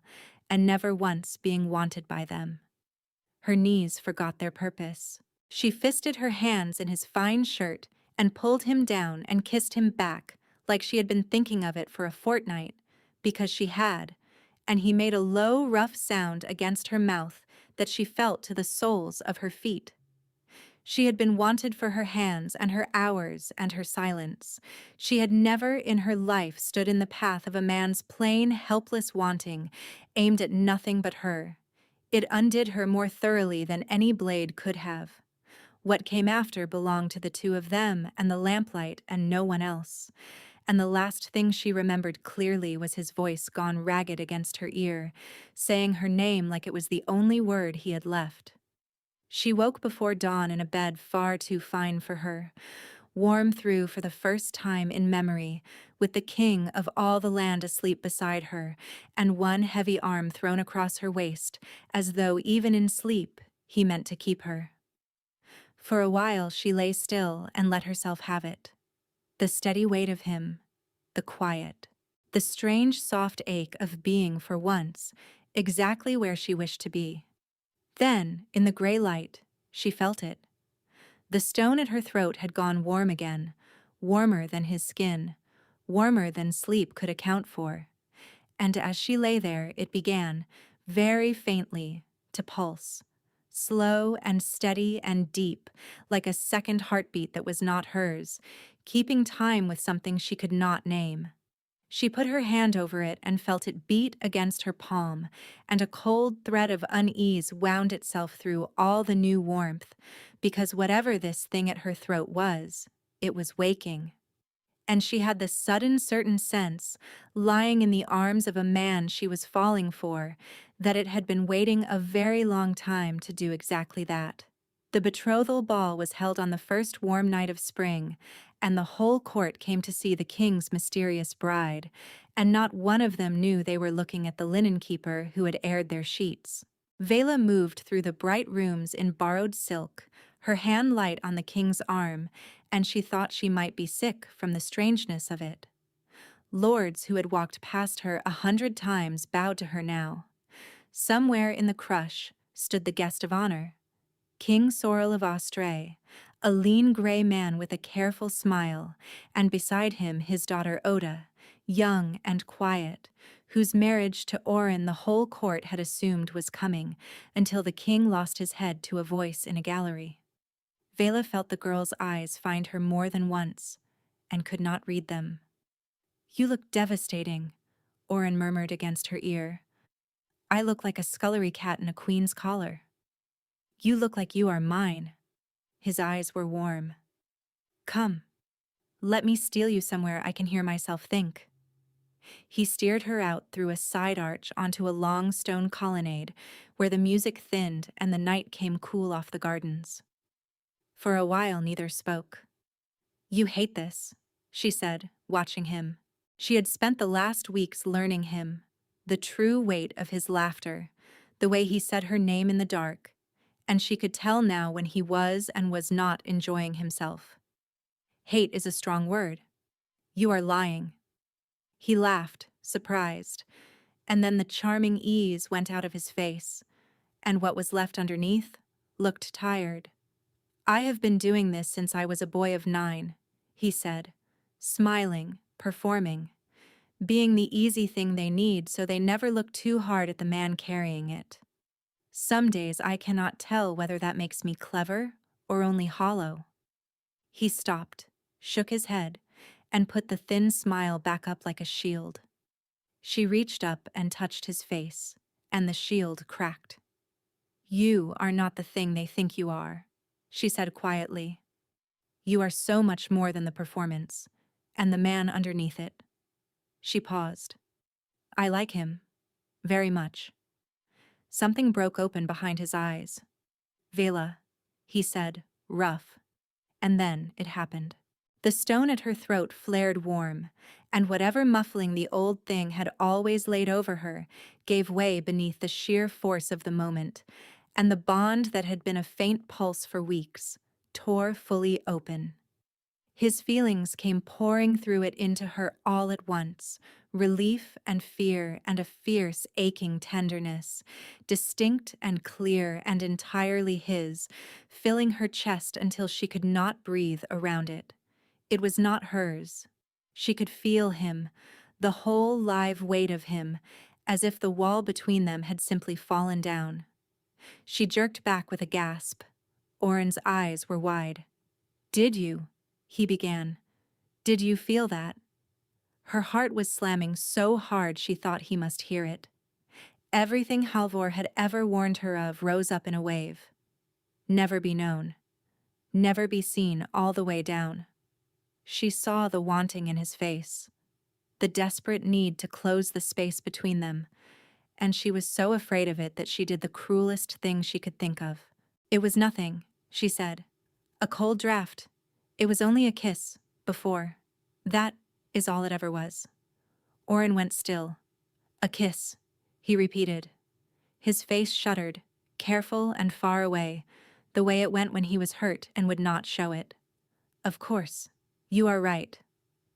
and never once being wanted by them. Her knees forgot their purpose. She fisted her hands in his fine shirt and pulled him down and kissed him back, like she had been thinking of it for a fortnight, because she had, and he made a low, rough sound against her mouth that she felt to the soles of her feet. She had been wanted for her hands and her hours and her silence. She had never in her life stood in the path of a man's plain, helpless wanting, aimed at nothing but her. It undid her more thoroughly than any blade could have. What came after belonged to the two of them and the lamplight and no one else. And the last thing she remembered clearly was his voice gone ragged against her ear, saying her name like it was the only word he had left. She woke before dawn in a bed far too fine for her, warm through for the first time in memory, with the king of all the land asleep beside her, and one heavy arm thrown across her waist, as though even in sleep he meant to keep her. For a while she lay still and let herself have it. The steady weight of him, the quiet, the strange soft ache of being for once exactly where she wished to be. Then, in the gray light, she felt it. The stone at her throat had gone warm again, warmer than his skin, warmer than sleep could account for. And as she lay there, it began, very faintly, to pulse, slow and steady and deep, like a second heartbeat that was not hers, keeping time with something she could not name. She put her hand over it and felt it beat against her palm, and a cold thread of unease wound itself through all the new warmth, because whatever this thing at her throat was, it was waking. And she had the sudden certain sense, lying in the arms of a man she was falling for, that it had been waiting a very long time to do exactly that. The betrothal ball was held on the first warm night of spring, and the whole court came to see the king's mysterious bride, and not one of them knew they were looking at the linen keeper who had aired their sheets. Vela moved through the bright rooms in borrowed silk, her hand light on the king's arm, and she thought she might be sick from the strangeness of it. Lords who had walked past her 100 times bowed to her now. Somewhere in the crush stood the guest of honor, King Sorrel of Austrae, a lean gray man with a careful smile, and beside him his daughter Oda, young and quiet, whose marriage to Orin the whole court had assumed was coming, until the king lost his head to a voice in a gallery. Vela felt the girl's eyes find her more than once, and could not read them. "You look devastating," Orin murmured against her ear. "I look like a scullery cat in a queen's collar." "You look like you are mine." His eyes were warm. "Come. Let me steal you somewhere I can hear myself think." He steered her out through a side arch onto a long stone colonnade where the music thinned and the night came cool off the gardens. For a while neither spoke. "You hate this," she said, watching him. She had spent the last weeks learning him, the true weight of his laughter, the way he said her name in the dark, and she could tell now when he was and was not enjoying himself. "Hate is a strong word. You are lying." He laughed, surprised, and then the charming ease went out of his face, and what was left underneath looked tired. "I have been doing this since I was a boy of 9, he said, smiling, performing, being the easy thing they need so they never look too hard at the man carrying it. Some days I cannot tell whether that makes me clever or only hollow." He stopped, shook his head, and put the thin smile back up like a shield. She reached up and touched his face, and the shield cracked. "You are not the thing they think you are," she said quietly. "You are so much more than the performance, and the man underneath it." She paused. "I like him. Very much." Something broke open behind his eyes. "Vela," he said, rough. And then it happened. The stone at her throat flared warm, and whatever muffling the old thing had always laid over her gave way beneath the sheer force of the moment, and the bond that had been a faint pulse for weeks tore fully open. His feelings came pouring through it into her all at once, relief and fear and a fierce, aching tenderness, distinct and clear and entirely his, filling her chest until she could not breathe around it. It was not hers. She could feel him, the whole live weight of him, as if the wall between them had simply fallen down. She jerked back with a gasp. Orin's eyes were wide. "Did you?" he began. "Did you feel that?" Her heart was slamming so hard she thought he must hear it. Everything Halvor had ever warned her of rose up in a wave. Never be known. Never be seen all the way down. She saw the wanting in his face, the desperate need to close the space between them, and she was so afraid of it that she did the cruelest thing she could think of. "It was nothing," she said. "A cold draft. It was only a kiss, before. That is all it ever was." Orin went still. "A kiss," he repeated. His face shuddered, careful and far away, the way it went when he was hurt and would not show it. "Of course. You are right.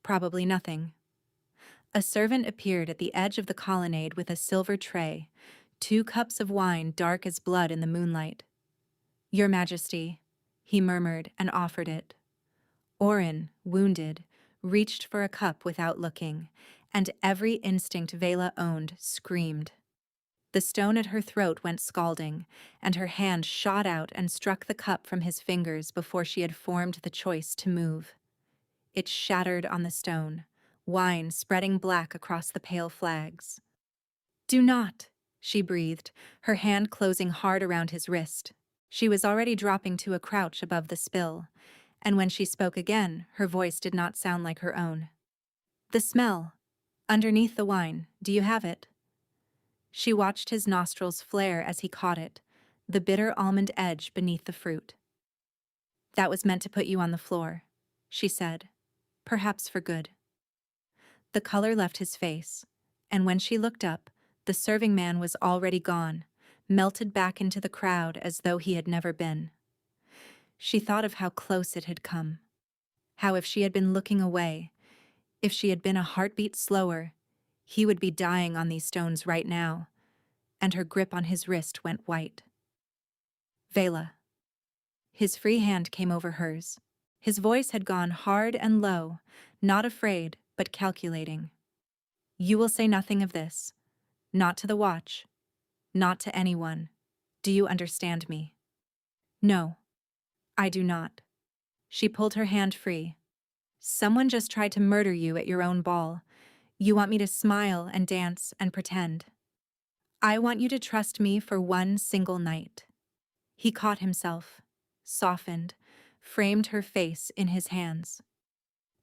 Probably nothing." A servant appeared at the edge of the colonnade with a silver tray, 2 cups of wine dark as blood in the moonlight. "Your Majesty," he murmured and offered it. Orin, wounded, reached for a cup without looking, and every instinct Vela owned screamed. The stone at her throat went scalding, and her hand shot out and struck the cup from his fingers before she had formed the choice to move. It shattered on the stone, wine spreading black across the pale flags. "Do not," she breathed, her hand closing hard around his wrist. She was already dropping to a crouch above the spill, And when she spoke again, her voice did not sound like her own. "The smell. Underneath the wine. Do you have it?" She watched his nostrils flare as he caught it, the bitter almond edge beneath the fruit. "That was meant to put you on the floor," she said, "perhaps for good." The color left his face, and when she looked up, the serving man was already gone, melted back into the crowd as though he had never been. She thought of how close it had come. How if she had been looking away, if she had been a heartbeat slower, he would be dying on these stones right now, and her grip on his wrist went white. "Vela." His free hand came over hers. His voice had gone hard and low, not afraid, but calculating. "You will say nothing of this. Not to the watch. Not to anyone. Do you understand me?" "No, I do not." She pulled her hand free. "Someone just tried to murder you at your own ball. You want me to smile and dance and pretend. I want you to trust me for one single night." He caught himself, softened, framed her face in his hands.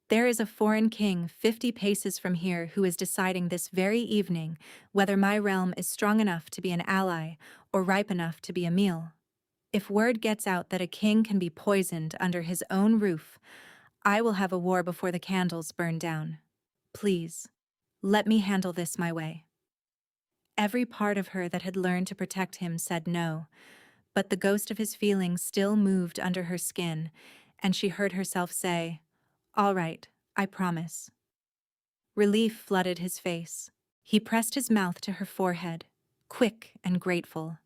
"There is a foreign king 50 paces from here who is deciding this very evening whether my realm is strong enough to be an ally or ripe enough to be a meal. If word gets out that a king can be poisoned under his own roof, I will have a war before the candles burn down. Please, let me handle this my way." Every part of her that had learned to protect him said no, but the ghost of his feelings still moved under her skin, and she heard herself say, "All right, I promise." Relief flooded his face. He pressed his mouth to her forehead, quick and grateful,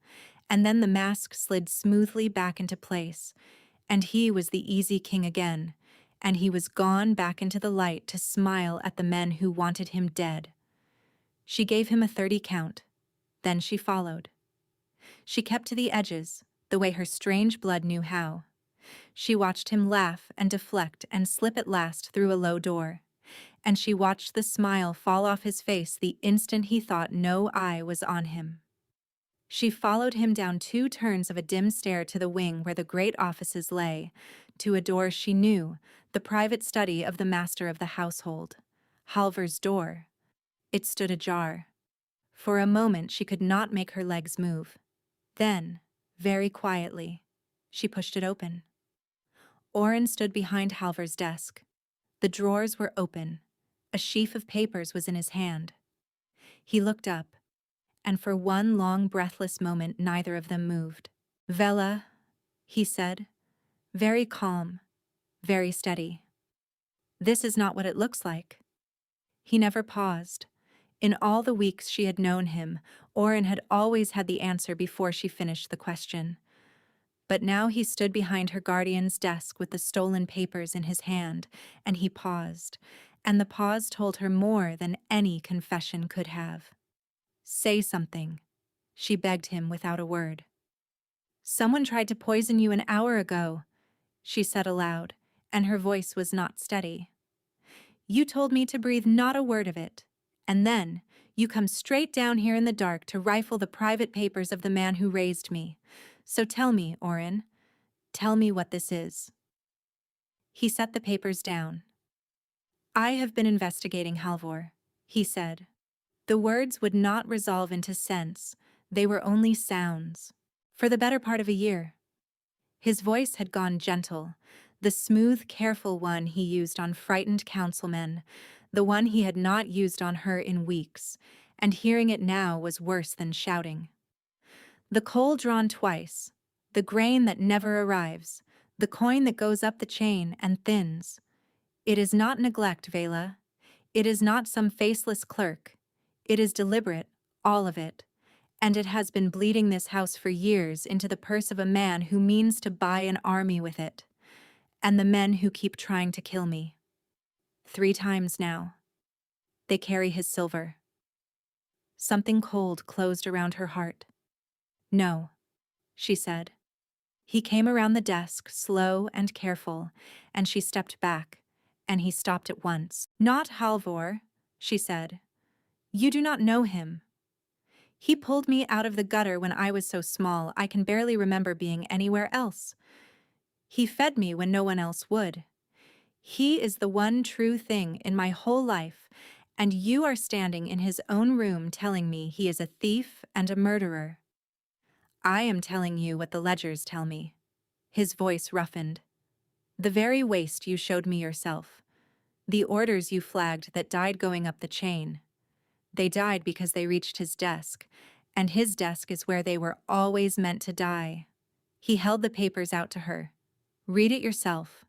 and then the mask slid smoothly back into place, and he was the easy king again, and he was gone back into the light to smile at the men who wanted him dead. She gave him a 30 count. Then she followed. She kept to the edges, the way her strange blood knew how. She watched him laugh and deflect and slip at last through a low door. And she watched the smile fall off his face the instant he thought no eye was on him. She followed him down 2 turns of a dim stair to the wing where the great offices lay, to a door she knew, the private study of the master of the household. Halvor's door. It stood ajar. For a moment she could not make her legs move. Then, very quietly, she pushed it open. Oren stood behind Halvor's desk. The drawers were open. A sheaf of papers was in his hand. He looked up, and for one long breathless moment neither of them moved. "Vela," he said, very calm, very steady. "This is not what it looks like." He never paused. In all the weeks she had known him, Oren had always had the answer before she finished the question. But now he stood behind her guardian's desk with the stolen papers in his hand, and he paused, and the pause told her more than any confession could have. "Say something," she begged him without a word. "Someone tried to poison you an hour ago," she said aloud, and her voice was not steady. "You told me to breathe not a word of it, and then you come straight down here in the dark to rifle the private papers of the man who raised me. So tell me, Oren, tell me what this is." He set the papers down. "I have been investigating Halvor," he said. The words would not resolve into sense, they were only sounds. "For the better part of a year." His voice had gone gentle, the smooth, careful one he used on frightened councilmen, the one he had not used on her in weeks, and hearing it now was worse than shouting. "The coal drawn twice, the grain that never arrives, the coin that goes up the chain and thins. It is not neglect, Vela. It is not some faceless clerk. It is deliberate, all of it, and it has been bleeding this house for years into the purse of a man who means to buy an army with it, and the men who keep trying to kill me. 3 times now. They carry his silver." Something cold closed around her heart. "No," she said. He came around the desk, slow and careful, and she stepped back, and he stopped at once. "Not Halvor," she said. "You do not know him. He pulled me out of the gutter when I was so small I can barely remember being anywhere else. He fed me when no one else would. He is the one true thing in my whole life, and you are standing in his own room telling me he is a thief and a murderer. I am telling you what the ledgers tell me. His voice roughened. The very waste you showed me yourself. The orders you flagged that died going up the chain. They died because they reached his desk, and his desk is where they were always meant to die. He held the papers out to her. Read it yourself.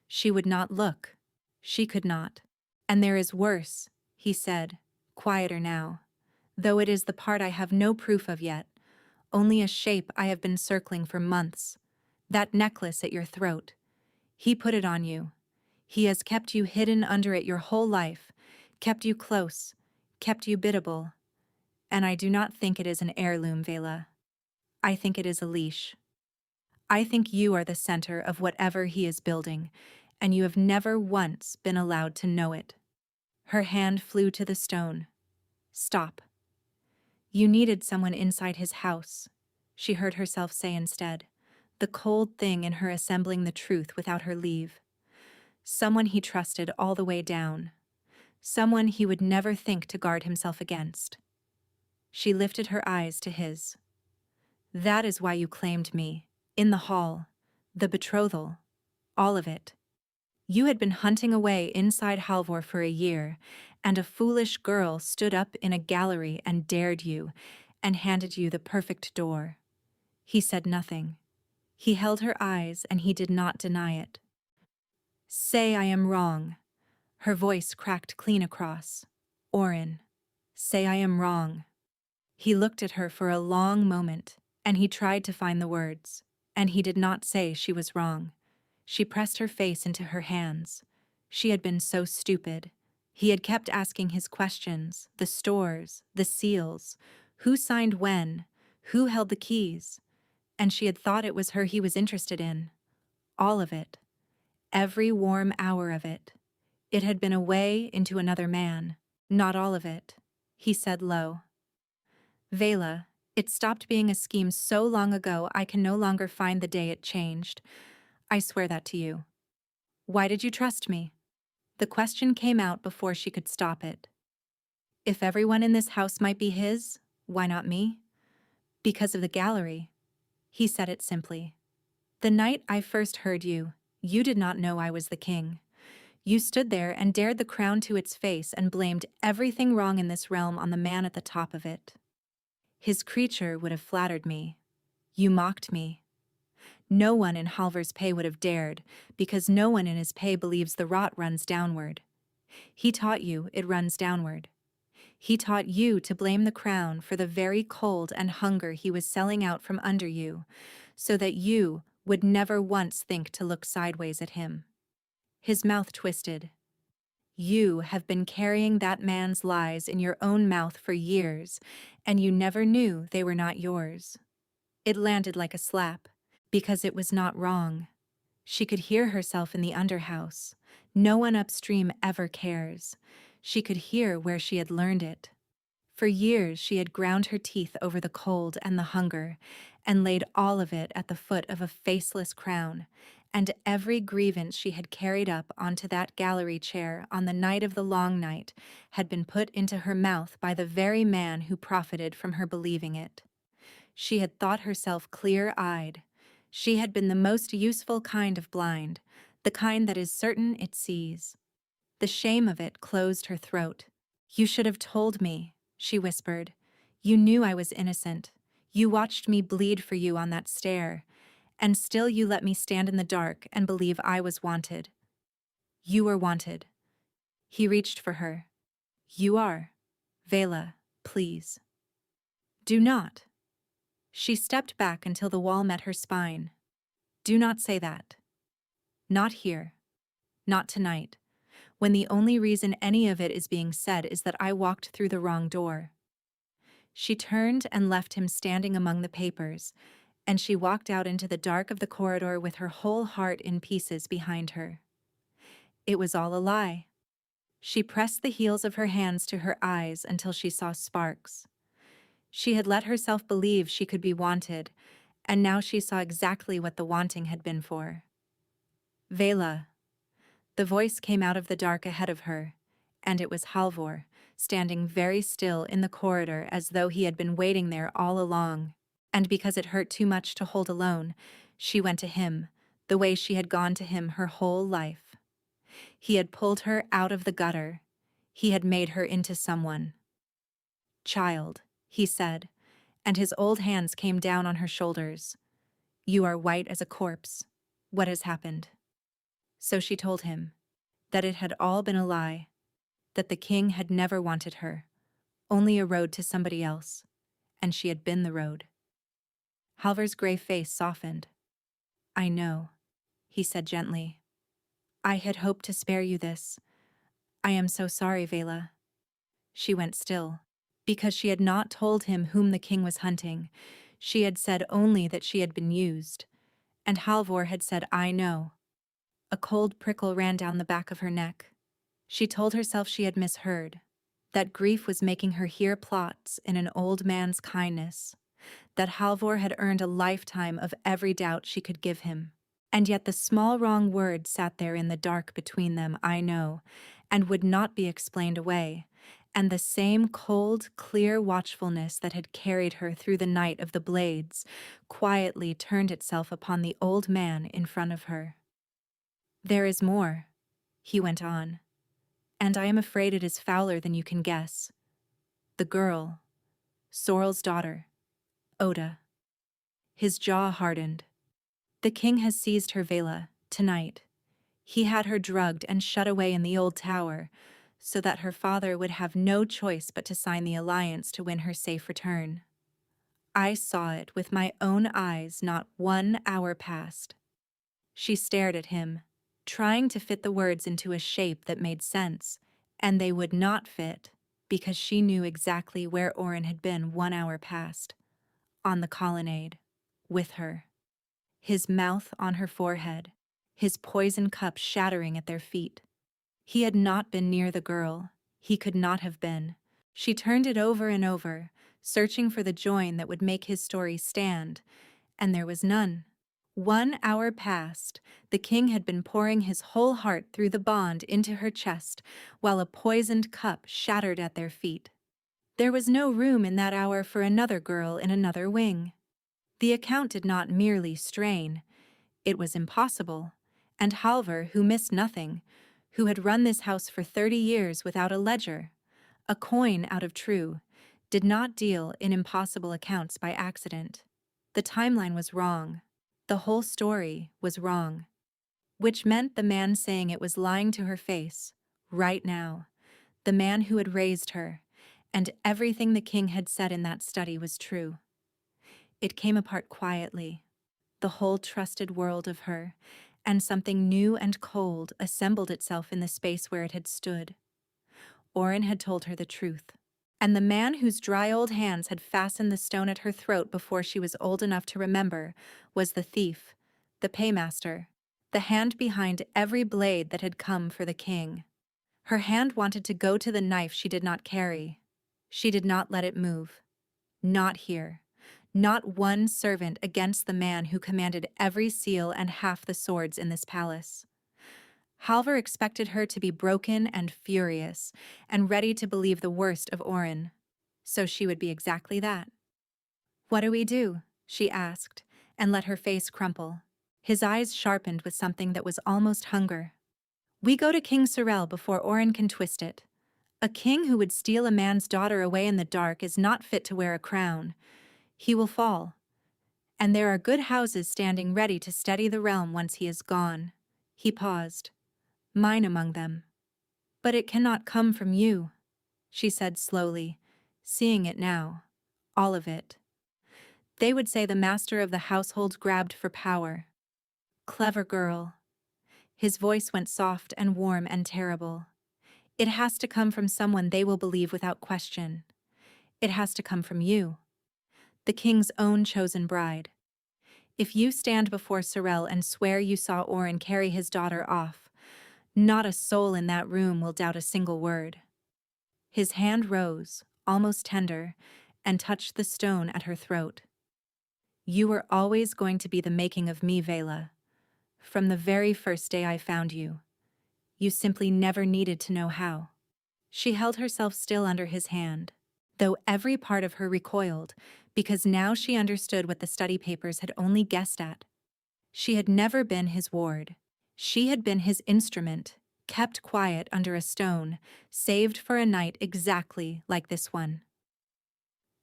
She would not look. She could not. And there is worse, he said, quieter now, though it is the part I have no proof of yet, only a shape I have been circling for months. That necklace at your throat. He put it on you. He has kept you hidden under it your whole life, kept you close, kept you biddable. And I do not think it is an heirloom, Vela. I think it is a leash. I think you are the center of whatever he is building, and you have never once been allowed to know it. Her hand flew to the stone. Stop. You needed someone inside his house, she heard herself say instead, the cold thing in her assembling the truth without her leave. Someone he trusted all the way down. Someone he would never think to guard himself against. She lifted her eyes to his. That is why you claimed me, in the hall, the betrothal, all of it. You had been hunting away inside Halvor for a year, and a foolish girl stood up in a gallery and dared you, and handed you the perfect door. He said nothing. He held her eyes, and he did not deny it. Say I am wrong. Her voice cracked clean across. Orin, say I am wrong. He looked at her for a long moment, and he tried to find the words, and he did not say she was wrong. She pressed her face into her hands. She had been so stupid. He had kept asking his questions, the stores, the seals, who signed when, who held the keys, and she had thought it was her he was interested in. All of it. Every warm hour of it. It had been away into another man. Not all of it, he said low. Vela, it stopped being a scheme so long ago I can no longer find the day it changed. I swear that to you. Why did you trust me? The question came out before she could stop it. If everyone in this house might be his, why not me? Because of the gallery. He said it simply. The night I first heard you, you did not know I was the king. You stood there and dared the crown to its face and blamed everything wrong in this realm on the man at the top of it. His creature would have flattered me. You mocked me. No one in Halvor's pay would have dared, because no one in his pay believes the rot runs downward. He taught you it runs downward. He taught you to blame the crown for the very cold and hunger he was selling out from under you, so that you would never once think to look sideways at him. His mouth twisted. You have been carrying that man's lies in your own mouth for years, and you never knew they were not yours. It landed like a slap, because it was not wrong. She could hear herself in the underhouse. No one upstream ever cares. She could hear where she had learned it. For years she had ground her teeth over the cold and the hunger, and laid all of it at the foot of a faceless crown, and every grievance she had carried up onto that gallery chair on the night of the long night had been put into her mouth by the very man who profited from her believing it. She had thought herself clear-eyed. She had been the most useful kind of blind, the kind that is certain it sees. The shame of it closed her throat. You should have told me, she whispered. You knew I was innocent. You watched me bleed for you on that stair, and still you let me stand in the dark and believe I was wanted. You were wanted. He reached for her. You are. Vela, please. Do not. She stepped back until the wall met her spine. Do not say that. Not here. Not tonight, when the only reason any of it is being said is that I walked through the wrong door. She turned and left him standing among the papers, and she walked out into the dark of the corridor with her whole heart in pieces behind her. It was all a lie. She pressed the heels of her hands to her eyes until she saw sparks. She had let herself believe she could be wanted, and now she saw exactly what the wanting had been for. Vela. The voice came out of the dark ahead of her, and it was Halvor, standing very still in the corridor as though he had been waiting there all along. And because it hurt too much to hold alone, she went to him, the way she had gone to him her whole life. He had pulled her out of the gutter. He had made her into someone. "Child," he said, and his old hands came down on her shoulders. "You are white as a corpse. What has happened?" So she told him that it had all been a lie, that the king had never wanted her, only a road to somebody else, and she had been the road. Halvor's gray face softened. "I know," he said gently. "I had hoped to spare you this. I am so sorry, Vela." She went still, because she had not told him whom the king was hunting. She had said only that she had been used, and Halvor had said, "I know." A cold prickle ran down the back of her neck. She told herself she had misheard, that grief was making her hear plots in an old man's kindness, that Halvor had earned a lifetime of every doubt she could give him. And yet the small wrong word sat there in the dark between them, "I know," and would not be explained away, and the same cold, clear watchfulness that had carried her through the night of the blades quietly turned itself upon the old man in front of her. "There is more," he went on, "and I am afraid it is fouler than you can guess. The girl, Sorrel's daughter, Oda." His jaw hardened. "The king has seized her, Vela, tonight. He had her drugged and shut away in the old tower, so that her father would have no choice but to sign the alliance to win her safe return. I saw it with my own eyes not 1 hour past." She stared at him, trying to fit the words into a shape that made sense, and they would not fit, because she knew exactly where Oren had been 1 hour past. On the colonnade, with her. His mouth on her forehead, his poison cup shattering at their feet. He had not been near the girl. He could not have been. She turned it over and over, searching for the join that would make his story stand, and there was none. 1 hour past, the king had been pouring his whole heart through the bond into her chest, while a poisoned cup shattered at their feet. There was no room in that hour for another girl in another wing. The account did not merely strain. It was impossible, and Halvor, who missed nothing, who had run this house for 30 years without a ledger, a coin out of true, did not deal in impossible accounts by accident. The timeline was wrong. The whole story was wrong. Which meant the man saying it was lying to her face, right now. The man who had raised her, and everything the king had said in that study was true. It came apart quietly, the whole trusted world of her, and something new and cold assembled itself in the space where it had stood. Oren had told her the truth, and the man whose dry old hands had fastened the stone at her throat before she was old enough to remember was the thief, the paymaster, the hand behind every blade that had come for the king. Her hand wanted to go to the knife she did not carry. She did not let it move. Not here. Not one servant against the man who commanded every seal and half the swords in this palace. Halvor expected her to be broken and furious, and ready to believe the worst of Oren. So she would be exactly that. "What do we do?" she asked, and let her face crumple. His eyes sharpened with something that was almost hunger. "We go to King Sorel before Oren can twist it. A king who would steal a man's daughter away in the dark is not fit to wear a crown. He will fall. And there are good houses standing ready to steady the realm once he is gone." He paused. "Mine among them. But it cannot come from you," she said slowly, seeing it now. All of it. They would say the master of the household grabbed for power. Clever girl. His voice went soft and warm and terrible. "It has to come from someone they will believe without question. It has to come from you. The king's own chosen bride. If you stand before Sorel and swear you saw Oren carry his daughter off, not a soul in that room will doubt a single word." His hand rose, almost tender, and touched the stone at her throat. You were always going to be the making of me, Vela. From the very first day I found you. You simply never needed to know how. She held herself still under his hand, though every part of her recoiled, because now she understood what the study papers had only guessed at. She had never been his ward. She had been his instrument, kept quiet under a stone, saved for a night exactly like this one.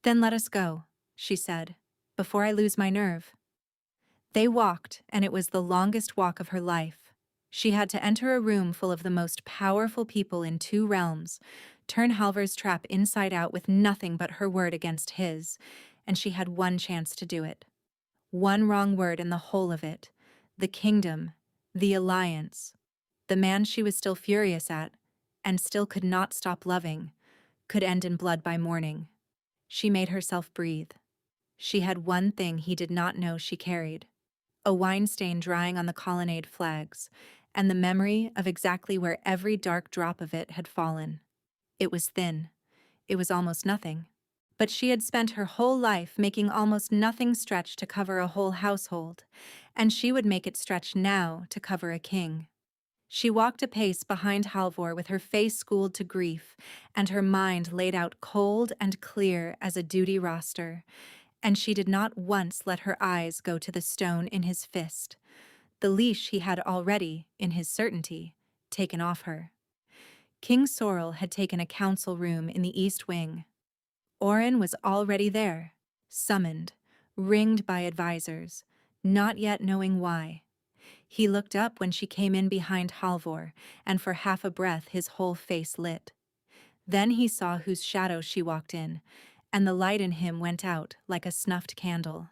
Then let us go, she said, before I lose my nerve. They walked, and it was the longest walk of her life. She had to enter a room full of the most powerful people in two realms, turn Halvar's trap inside out with nothing but her word against his, and she had one chance to do it. One wrong word in the whole of it. The kingdom, the alliance, the man she was still furious at, and still could not stop loving, could end in blood by morning. She made herself breathe. She had one thing he did not know she carried. A wine stain drying on the colonnade flags, and the memory of exactly where every dark drop of it had fallen. It was thin. It was almost nothing. But she had spent her whole life making almost nothing stretch to cover a whole household, and she would make it stretch now to cover a king. She walked a pace behind Halvor with her face schooled to grief, and her mind laid out cold and clear as a duty roster, and she did not once let her eyes go to the stone in his fist, the leash he had already, in his certainty, taken off her. King Sorrel had taken a council room in the east wing. Oren was already there, summoned, ringed by advisors, not yet knowing why. He looked up when she came in behind Halvor, and for half a breath his whole face lit. Then he saw whose shadow she walked in, and the light in him went out like a snuffed candle.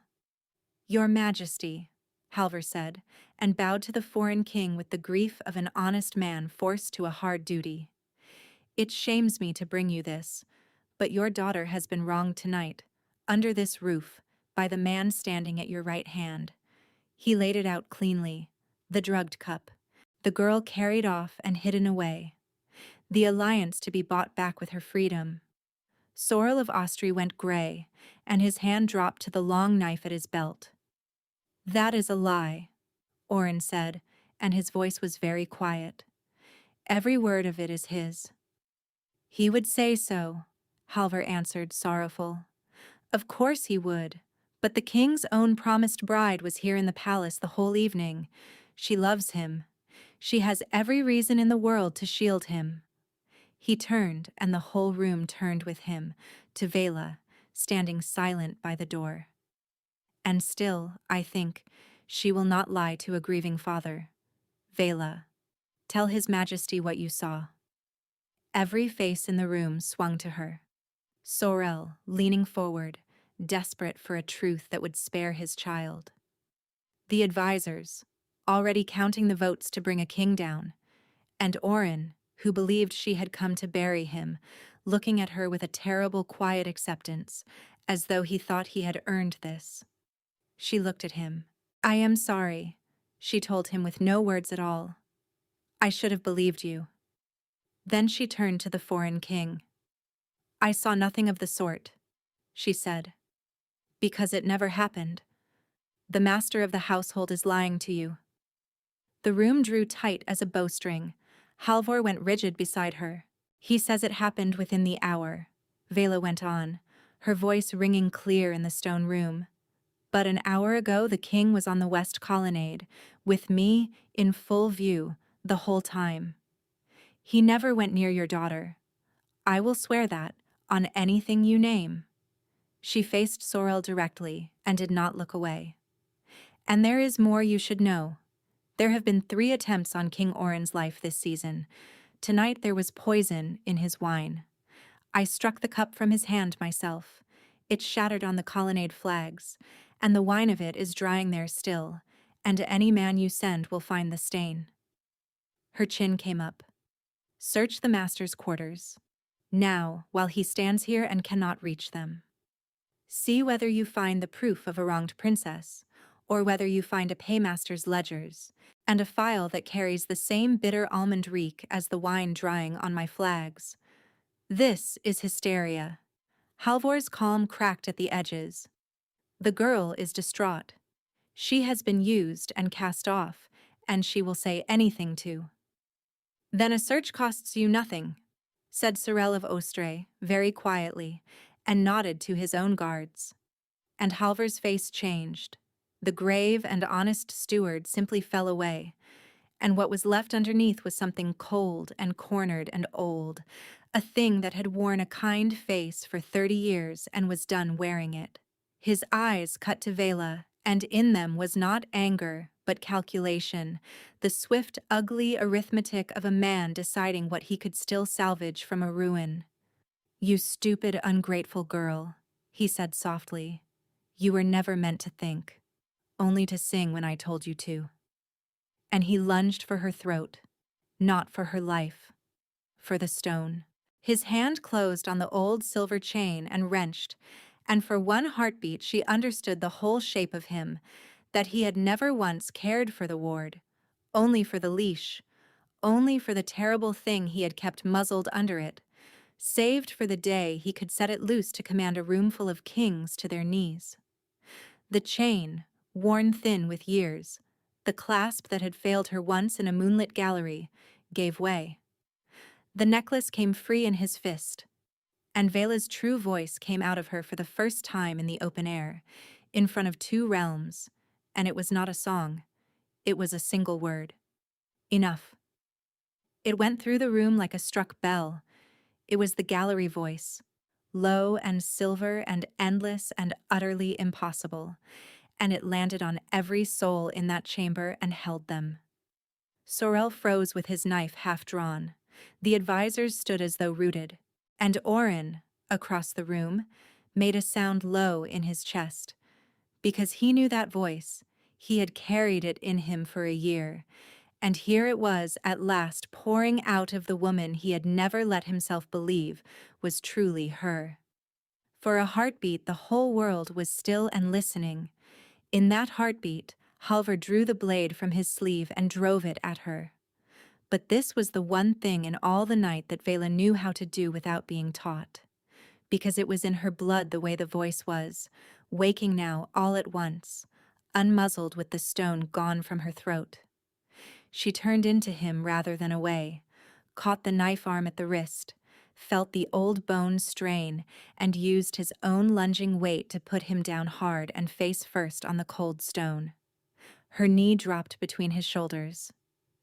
"Your Majesty," Halvor said, and bowed to the foreign king with the grief of an honest man forced to a hard duty. "It shames me to bring you this, but your daughter has been wronged tonight, under this roof, by the man standing at your right hand." He laid it out cleanly, the drugged cup, the girl carried off and hidden away, the alliance to be bought back with her freedom. Sorrel of Austria went gray, and his hand dropped to the long knife at his belt. "That is a lie," Oren said, and his voice was very quiet. "Every word of it is his." "He would say so," Halvor answered, sorrowful. "Of course he would, but the king's own promised bride was here in the palace the whole evening. She loves him. She has every reason in the world to shield him." He turned, and the whole room turned with him, to Vela, standing silent by the door. "And still, I think, she will not lie to a grieving father. Vela, tell his Majesty what you saw." Every face in the room swung to her. Sorrel, leaning forward, desperate for a truth that would spare his child. The advisors, already counting the votes to bring a king down, and Oren, who believed she had come to bury him, looking at her with a terrible quiet acceptance, as though he thought he had earned this. She looked at him. "I am sorry," she told him with no words at all. "I should have believed you." Then she turned to the foreign king. "I saw nothing of the sort," she said. "Because it never happened. The master of the household is lying to you." The room drew tight as a bowstring. Halvor went rigid beside her. "He says it happened within the hour," Vela went on, her voice ringing clear in the stone room. "But an hour ago the king was on the west colonnade, with me in full view the whole time. He never went near your daughter. I will swear that, on anything you name." She faced Sorrel directly and did not look away. "And there is more you should know. There have been 3 attempts on King Oren's life this season. Tonight there was poison in his wine. I struck the cup from his hand myself. It shattered on the colonnade flags, and the wine of it is drying there still, and any man you send will find the stain." Her chin came up. "Search the master's quarters. Now, while he stands here and cannot reach them. See whether you find the proof of a wronged princess, or whether you find a paymaster's ledgers, and a file that carries the same bitter almond reek as the wine drying on my flags. This is hysteria." Halvor's calm cracked at the edges. The girl is distraught. She has been used and cast off, and she will say anything to. Then a search costs you nothing, said Sorel of Ostray, very quietly, and nodded to his own guards. And Halvor's face changed. The grave and honest steward simply fell away, and what was left underneath was something cold and cornered and old, a thing that had worn a kind face for 30 years and was done wearing it. His eyes cut to Vela, and in them was not anger, but calculation, the swift, ugly arithmetic of a man deciding what he could still salvage from a ruin. "You stupid, ungrateful girl," he said softly. "You were never meant to think, only to sing when I told you to." And he lunged for her throat, not for her life, for the stone. His hand closed on the old silver chain and wrenched, and for one heartbeat she understood the whole shape of him, that he had never once cared for the ward, only for the leash, only for the terrible thing he had kept muzzled under it, saved for the day he could set it loose to command a roomful of kings to their knees. The chain, worn thin with years, the clasp that had failed her once in a moonlit gallery, gave way. The necklace came free in his fist, and Vela's true voice came out of her for the first time in the open air, in front of 2 realms, and it was not a song. It was a single word. Enough. It went through the room like a struck bell. It was the gallery voice, low and silver and endless and utterly impossible, and it landed on every soul in that chamber and held them. Sorel froze with his knife half drawn. The advisors stood as though rooted, and Orin, across the room, made a sound low in his chest, because he knew that voice. He had carried it in him for a year, and here it was at last pouring out of the woman he had never let himself believe was truly her. For a heartbeat the whole world was still and listening. In that heartbeat, Halvor drew the blade from his sleeve and drove it at her. But this was the one thing in all the night that Vela knew how to do without being taught. Because it was in her blood the way the voice was, waking now all at once, unmuzzled with the stone gone from her throat. She turned into him rather than away, caught the knife arm at the wrist, felt the old bone strain, and used his own lunging weight to put him down hard and face first on the cold stone. Her knee dropped between his shoulders.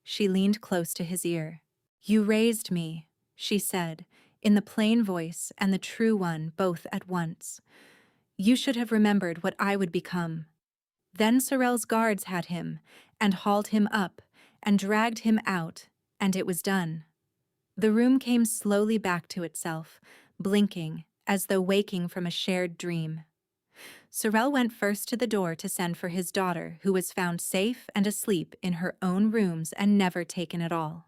She leaned close to his ear. "You raised me," she said, in the plain voice and the true one both at once. "You should have remembered what I would become." Then Sorel's guards had him, and hauled him up, and dragged him out, and it was done. The room came slowly back to itself, blinking, as though waking from a shared dream. Sorel went first to the door to send for his daughter, who was found safe and asleep in her own rooms and never taken at all.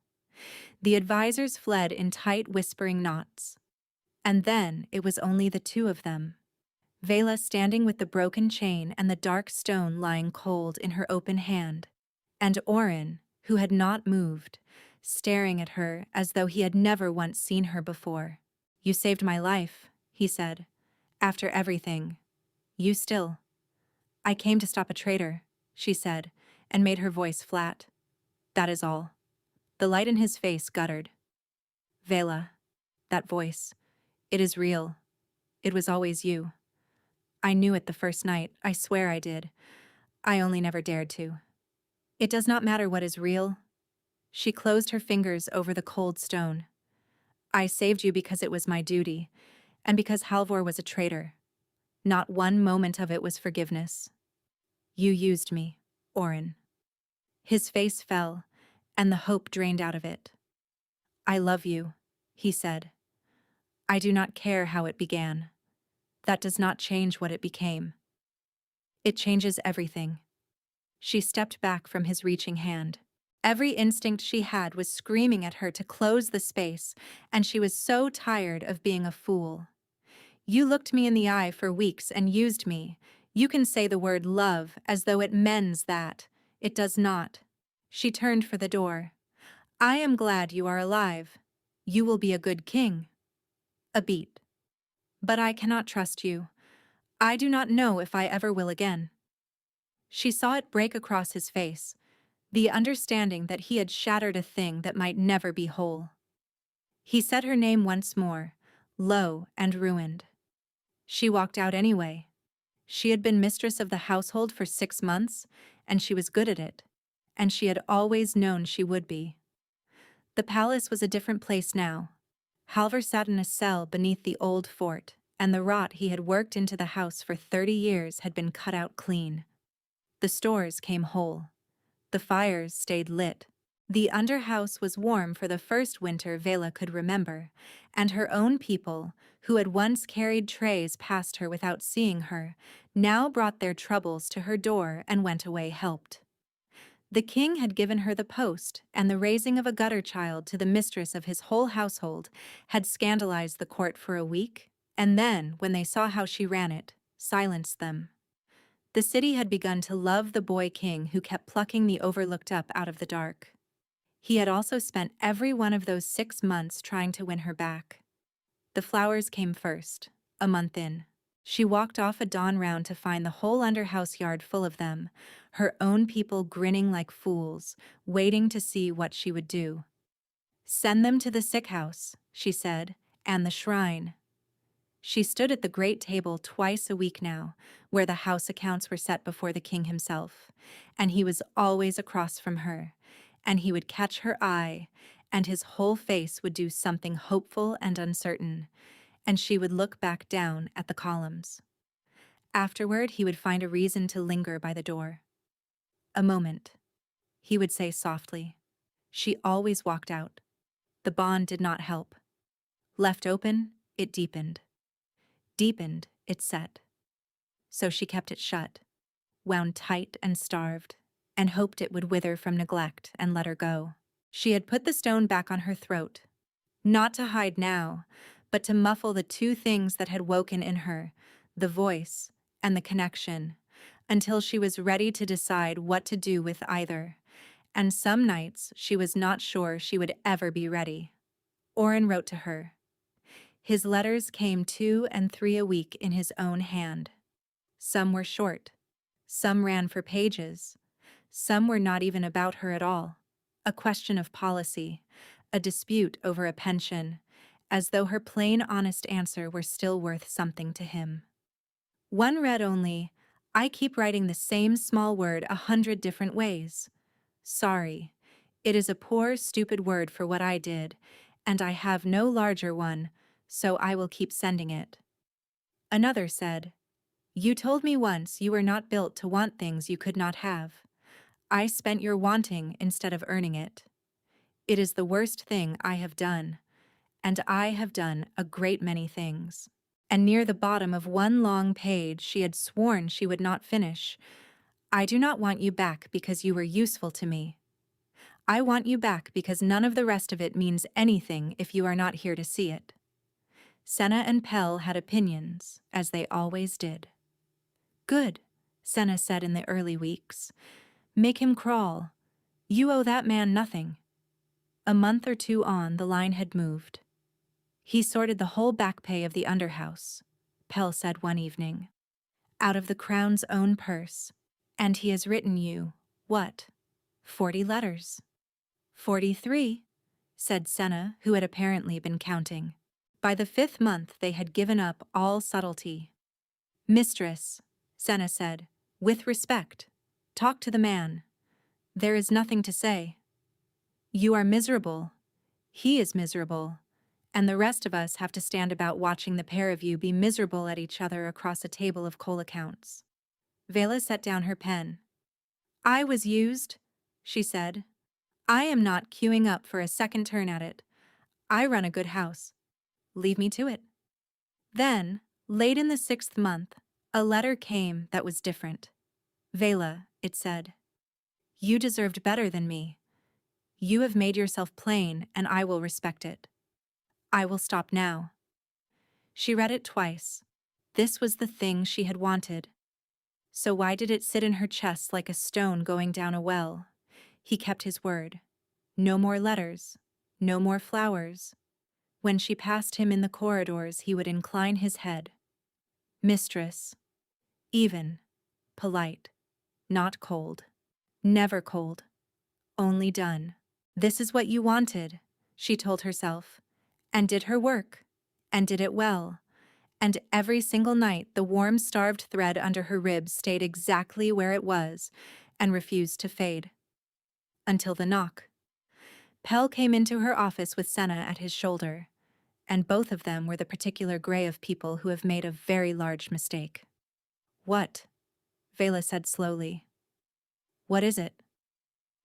The advisors fled in tight whispering knots. And then it was only the 2 of them. Vela standing with the broken chain and the dark stone lying cold in her open hand, and Orin, who had not moved, staring at her as though he had never once seen her before. "You saved my life," he said. "After everything. You still." "I came to stop a traitor," she said, and made her voice flat. "That is all." The light in his face guttered. "Vela, that voice, it is real. It was always you. I knew it the first night, I swear I did. I only never dared to. It does not matter what is real." She closed her fingers over the cold stone. "I saved you because it was my duty, and because Halvor was a traitor. Not one moment of it was forgiveness. You used me, Orin." His face fell, and the hope drained out of it. "I love you," he said. "I do not care how it began. That does not change what it became. It changes everything." She stepped back from his reaching hand. Every instinct she had was screaming at her to close the space, and she was so tired of being a fool. "You looked me in the eye for weeks and used me. You can say the word love as though it mends that. It does not." She turned for the door. "I am glad you are alive. You will be a good king." A beat. "But I cannot trust you. I do not know if I ever will again." She saw it break across his face, the understanding that he had shattered a thing that might never be whole. He said her name once more, low and ruined. She walked out anyway. She had been mistress of the household for 6 months, and she was good at it, and she had always known she would be. The palace was a different place now. Halvor sat in a cell beneath the old fort, and the rot he had worked into the house for 30 years had been cut out clean. The stores came whole. The fires stayed lit. The underhouse was warm for the first winter Vela could remember, and her own people, who had once carried trays past her without seeing her, now brought their troubles to her door and went away helped. The king had given her the post, and the raising of a gutter child to the mistress of his whole household had scandalized the court for a week, and then, when they saw how she ran it, silenced them. The city had begun to love the boy king who kept plucking the overlooked up out of the dark. He had also spent every one of those 6 months trying to win her back. The flowers came first, a month in. She walked off a dawn round to find the whole underhouse yard full of them, her own people grinning like fools, waiting to see what she would do. "Send them to the sick house," she said, "and the shrine." She stood at the great table twice a week now, where the house accounts were set before the king himself, and he was always across from her, and he would catch her eye, and his whole face would do something hopeful and uncertain, and she would look back down at the columns. Afterward, he would find a reason to linger by the door. "A moment," he would say softly. She always walked out. The bond did not help. Left open, it deepened. Deepened, it set. So she kept it shut, wound tight and starved, and hoped it would wither from neglect and let her go. She had put the stone back on her throat, not to hide now, but to muffle the two things that had woken in her, the voice and the connection, until she was ready to decide what to do with either. And some nights she was not sure she would ever be ready. Oren wrote to her. His letters came 2 and 3 a week in his own hand. Some were short. Some ran for pages. Some were not even about her at all. A question of policy, a dispute over a pension, as though her plain, honest answer were still worth something to him. One read only, "I keep writing the same small word 100 different ways. Sorry. It is a poor, stupid word for what I did, and I have no larger one, so I will keep sending it." Another said, "You told me once you were not built to want things you could not have. I spent your wanting instead of earning it. It is the worst thing I have done, and I have done a great many things." And near the bottom of one long page she had sworn she would not finish, "I do not want you back because you were useful to me. I want you back because none of the rest of it means anything if you are not here to see it." Senna and Pell had opinions, as they always did. "Good," Senna said in the early weeks. "Make him crawl. You owe that man nothing." A month or 2 on, the line had moved. "He sorted the whole back pay of the underhouse," Pell said one evening, "out of the crown's own purse. And he has written you, what, 40 letters?" 43, said Senna, who had apparently been counting. By the 5th month they had given up all subtlety. "Mistress," Senna said, "with respect, talk to the man. There is nothing to say. You are miserable. He is miserable. And the rest of us have to stand about watching the pair of you be miserable at each other across a table of coal accounts." Vela set down her pen. "I was used," she said. "I am not queuing up for a second turn at it. I run a good house. Leave me to it." Then, late in the 6th month, a letter came that was different. "Vela," it said, "you deserved better than me. You have made yourself plain, and I will respect it. I will stop now." She read it twice. This was the thing she had wanted. So why did it sit in her chest like a stone going down a well? He kept his word. No more letters. No more flowers. When she passed him in the corridors, he would incline his head. "Mistress," Even, polite, not cold. Never cold. Only done. This is what you wanted, she told herself, and did her work, and did it well. And every single night the warm, starved thread under her ribs stayed exactly where it was and refused to fade. Until the knock. Pell came into her office with Senna at his shoulder, and both of them were the particular gray of people who have made a very large mistake. What? Vela said slowly. What is it?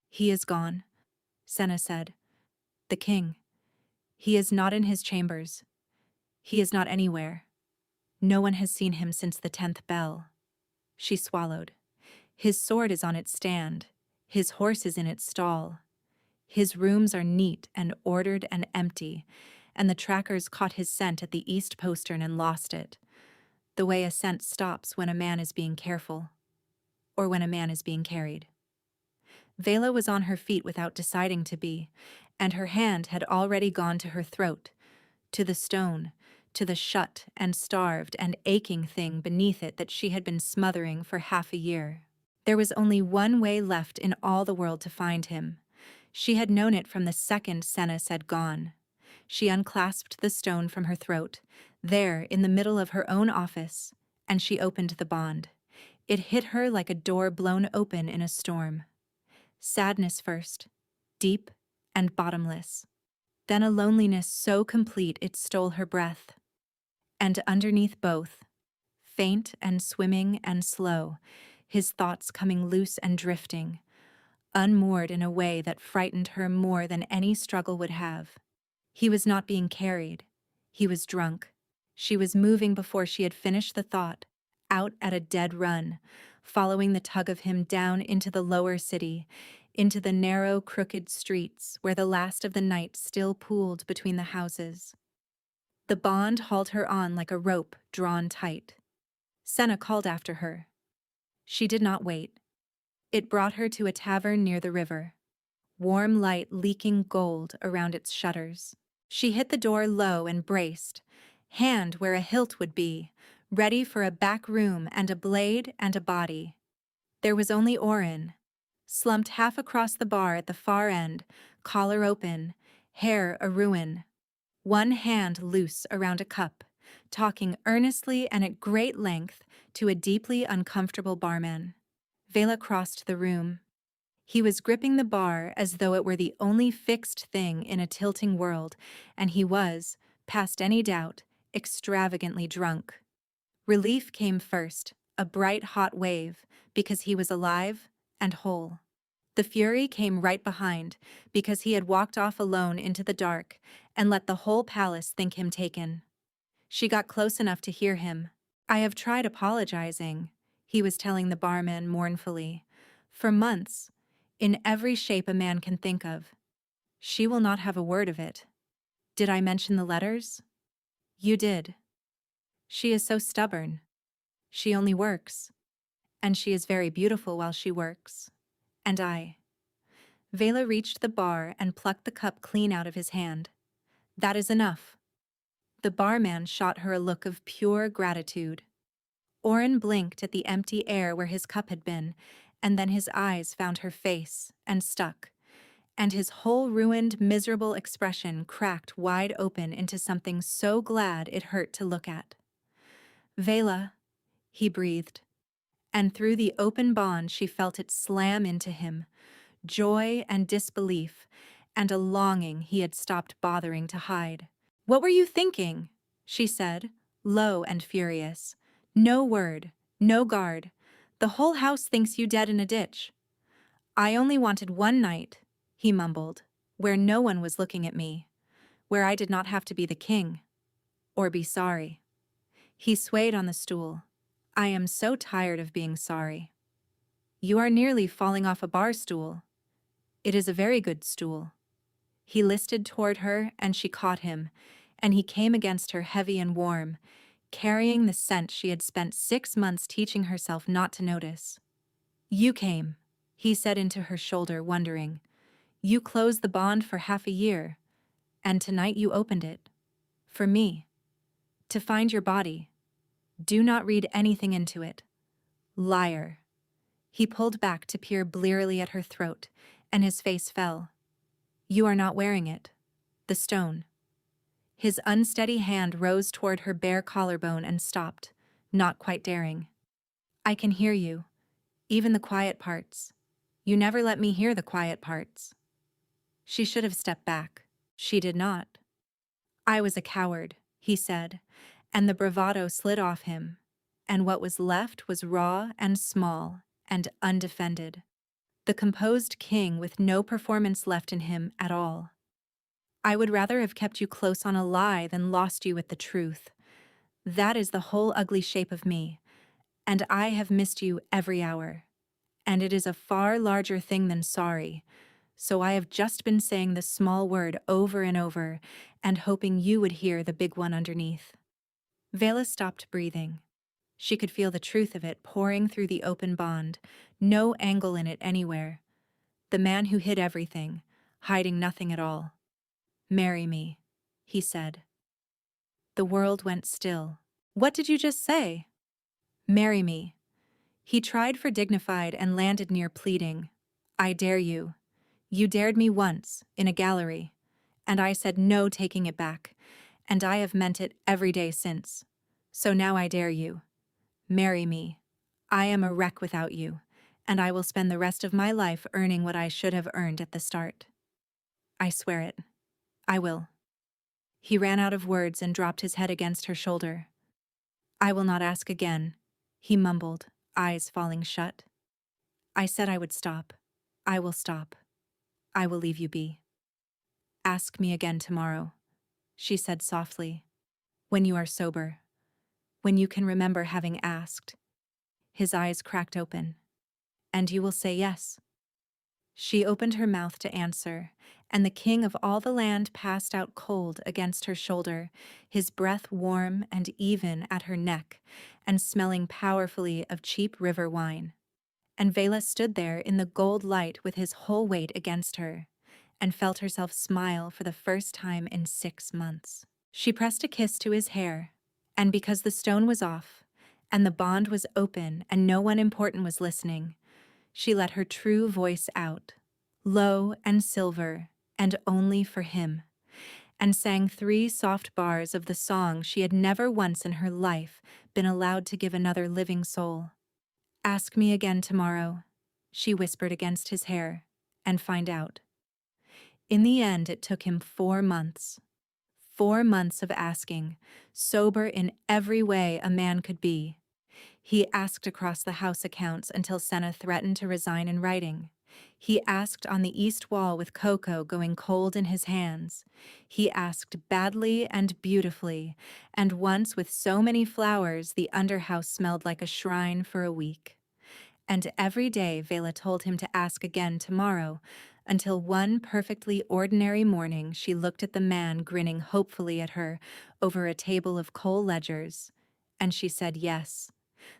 He is gone, Senna said. The king. He is not in his chambers. He is not anywhere. No one has seen him since the 10th bell. She swallowed. His sword is on its stand. His horse is in its stall. His rooms are neat and ordered and empty, and the trackers caught his scent at the east postern and lost it, the way a scent stops when a man is being careful, or when a man is being carried. Vela was on her feet without deciding to be, and her hand had already gone to her throat, to the stone, to the shut and starved and aching thing beneath it that she had been smothering for half a year. There was only one way left in all the world to find him. She had known it from the second Senna said gone. She unclasped the stone from her throat, there in the middle of her own office, and she opened the bond. It hit her like a door blown open in a storm. Sadness first, deep and bottomless. Then a loneliness so complete it stole her breath. And underneath both, faint and swimming and slow, his thoughts coming loose and drifting, unmoored in a way that frightened her more than any struggle would have. He was not being carried. He was drunk. She was moving before she had finished the thought, out at a dead run, following the tug of him down into the lower city, into the narrow, crooked streets where the last of the night still pooled between the houses. The bond hauled her on like a rope drawn tight. Senna called after her. She did not wait. It brought her to a tavern near the river, warm light leaking gold around its shutters. She hit the door low and braced, hand where a hilt would be, ready for a back room and a blade and a body. There was only Oren, slumped half across the bar at the far end, collar open, hair a ruin, one hand loose around a cup, talking earnestly and at great length to a deeply uncomfortable barman. Vela crossed the room. He was gripping the bar as though it were the only fixed thing in a tilting world, and he was, past any doubt, extravagantly drunk. Relief came first, a bright hot wave, because he was alive and whole. The fury came right behind, because he had walked off alone into the dark and let the whole palace think him taken. She got close enough to hear him. I have tried apologizing, he was telling the barman mournfully, for months, in every shape a man can think of. She will not have a word of it. Did I mention the letters? You did. She is so stubborn. She only works. And she is very beautiful while she works. And I. Vela reached the bar and plucked the cup clean out of his hand. That is enough. The barman shot her a look of pure gratitude. Oren blinked at the empty air where his cup had been, and then his eyes found her face and stuck, and his whole ruined, miserable expression cracked wide open into something so glad it hurt to look at. Vela, he breathed, and through the open bond she felt it slam into him, joy and disbelief, and a longing he had stopped bothering to hide. What were you thinking? She said, low and furious. No word, no guard. The whole house thinks you dead in a ditch. I only wanted one night, he mumbled, where no one was looking at me, where I did not have to be the king, or be sorry. He swayed on the stool. I am so tired of being sorry. You are nearly falling off a bar stool. It is a very good stool. He listed toward her, and she caught him, and he came against her heavy and warm, carrying the scent she had spent 6 months teaching herself not to notice. You came, he said into her shoulder, wondering. You closed the bond for half a year, and tonight you opened it. For me. To find your body. Do not read anything into it. Liar. He pulled back to peer blearily at her throat, and his face fell. You are not wearing it. The stone. His unsteady hand rose toward her bare collarbone and stopped, not quite daring. I can hear you, even the quiet parts. You never let me hear the quiet parts. She should have stepped back. She did not. I was a coward, he said, and the bravado slid off him, and what was left was raw and small and undefended. The composed king with no performance left in him at all. I would rather have kept you close on a lie than lost you with the truth. That is the whole ugly shape of me, and I have missed you every hour. And it is a far larger thing than sorry, so I have just been saying the small word over and over and hoping you would hear the big one underneath. Vela stopped breathing. She could feel the truth of it pouring through the open bond, no angle in it anywhere. The man who hid everything, hiding nothing at all. Marry me, he said. The world went still. What did you just say? Marry me. He tried for dignified and landed near pleading. I dare you. You dared me once, in a gallery, and I said no taking it back, and I have meant it every day since. So now I dare you. Marry me. I am a wreck without you, and I will spend the rest of my life earning what I should have earned at the start. I swear it. I will. He ran out of words and dropped his head against her shoulder. I will not ask again, he mumbled, eyes falling shut. I said I would stop. I will stop. I will leave you be. Ask me again tomorrow, she said softly, when you are sober, when you can remember having asked. His eyes cracked open. And you will say yes. She opened her mouth to answer, and the king of all the land passed out cold against her shoulder, his breath warm and even at her neck, and smelling powerfully of cheap river wine. And Vela stood there in the gold light with his whole weight against her, and felt herself smile for the first time in 6 months. She pressed a kiss to his hair, and because the stone was off, and the bond was open and no one important was listening, she let her true voice out, low and silver, and only for him, and sang 3 soft bars of the song she had never once in her life been allowed to give another living soul. Ask me again tomorrow, she whispered against his hair, and find out. In the end, it took him 4 months. 4 months of asking, sober in every way a man could be. He asked across the house accounts until Senna threatened to resign in writing. He asked on the east wall with cocoa going cold in his hands. He asked badly and beautifully, and once with so many flowers the underhouse smelled like a shrine for a week. And every day Vela told him to ask again tomorrow, until one perfectly ordinary morning she looked at the man grinning hopefully at her over a table of coal ledgers, and she said yes.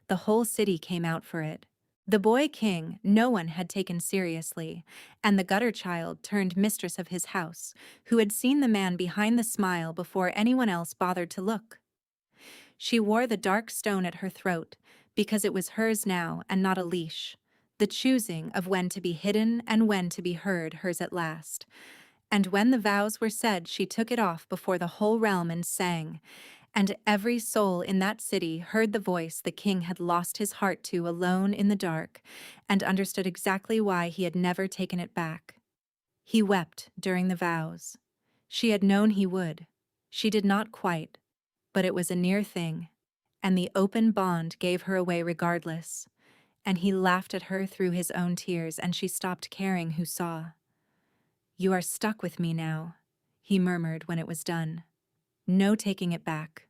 The whole city came out for it. The boy king no one had taken seriously, and the gutter child turned mistress of his house, who had seen the man behind the smile before anyone else bothered to look. She wore the dark stone at her throat, because it was hers now and not a leash, the choosing of when to be hidden and when to be heard hers at last. And when the vows were said, she took it off before the whole realm and sang, and every soul in that city heard the voice the king had lost his heart to alone in the dark, and understood exactly why he had never taken it back. He wept during the vows. She had known he would. She did not quite, but it was a near thing, and the open bond gave her away regardless, and he laughed at her through his own tears, and she stopped caring who saw. You are stuck with me now, he murmured when it was done. No taking it back.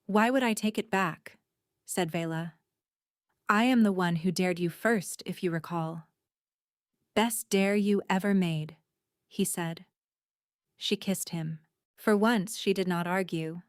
Why would I take it back? Said Vela. I am the one who dared you first, if you recall. Best dare you ever made, he said. She kissed him. For once she did not argue.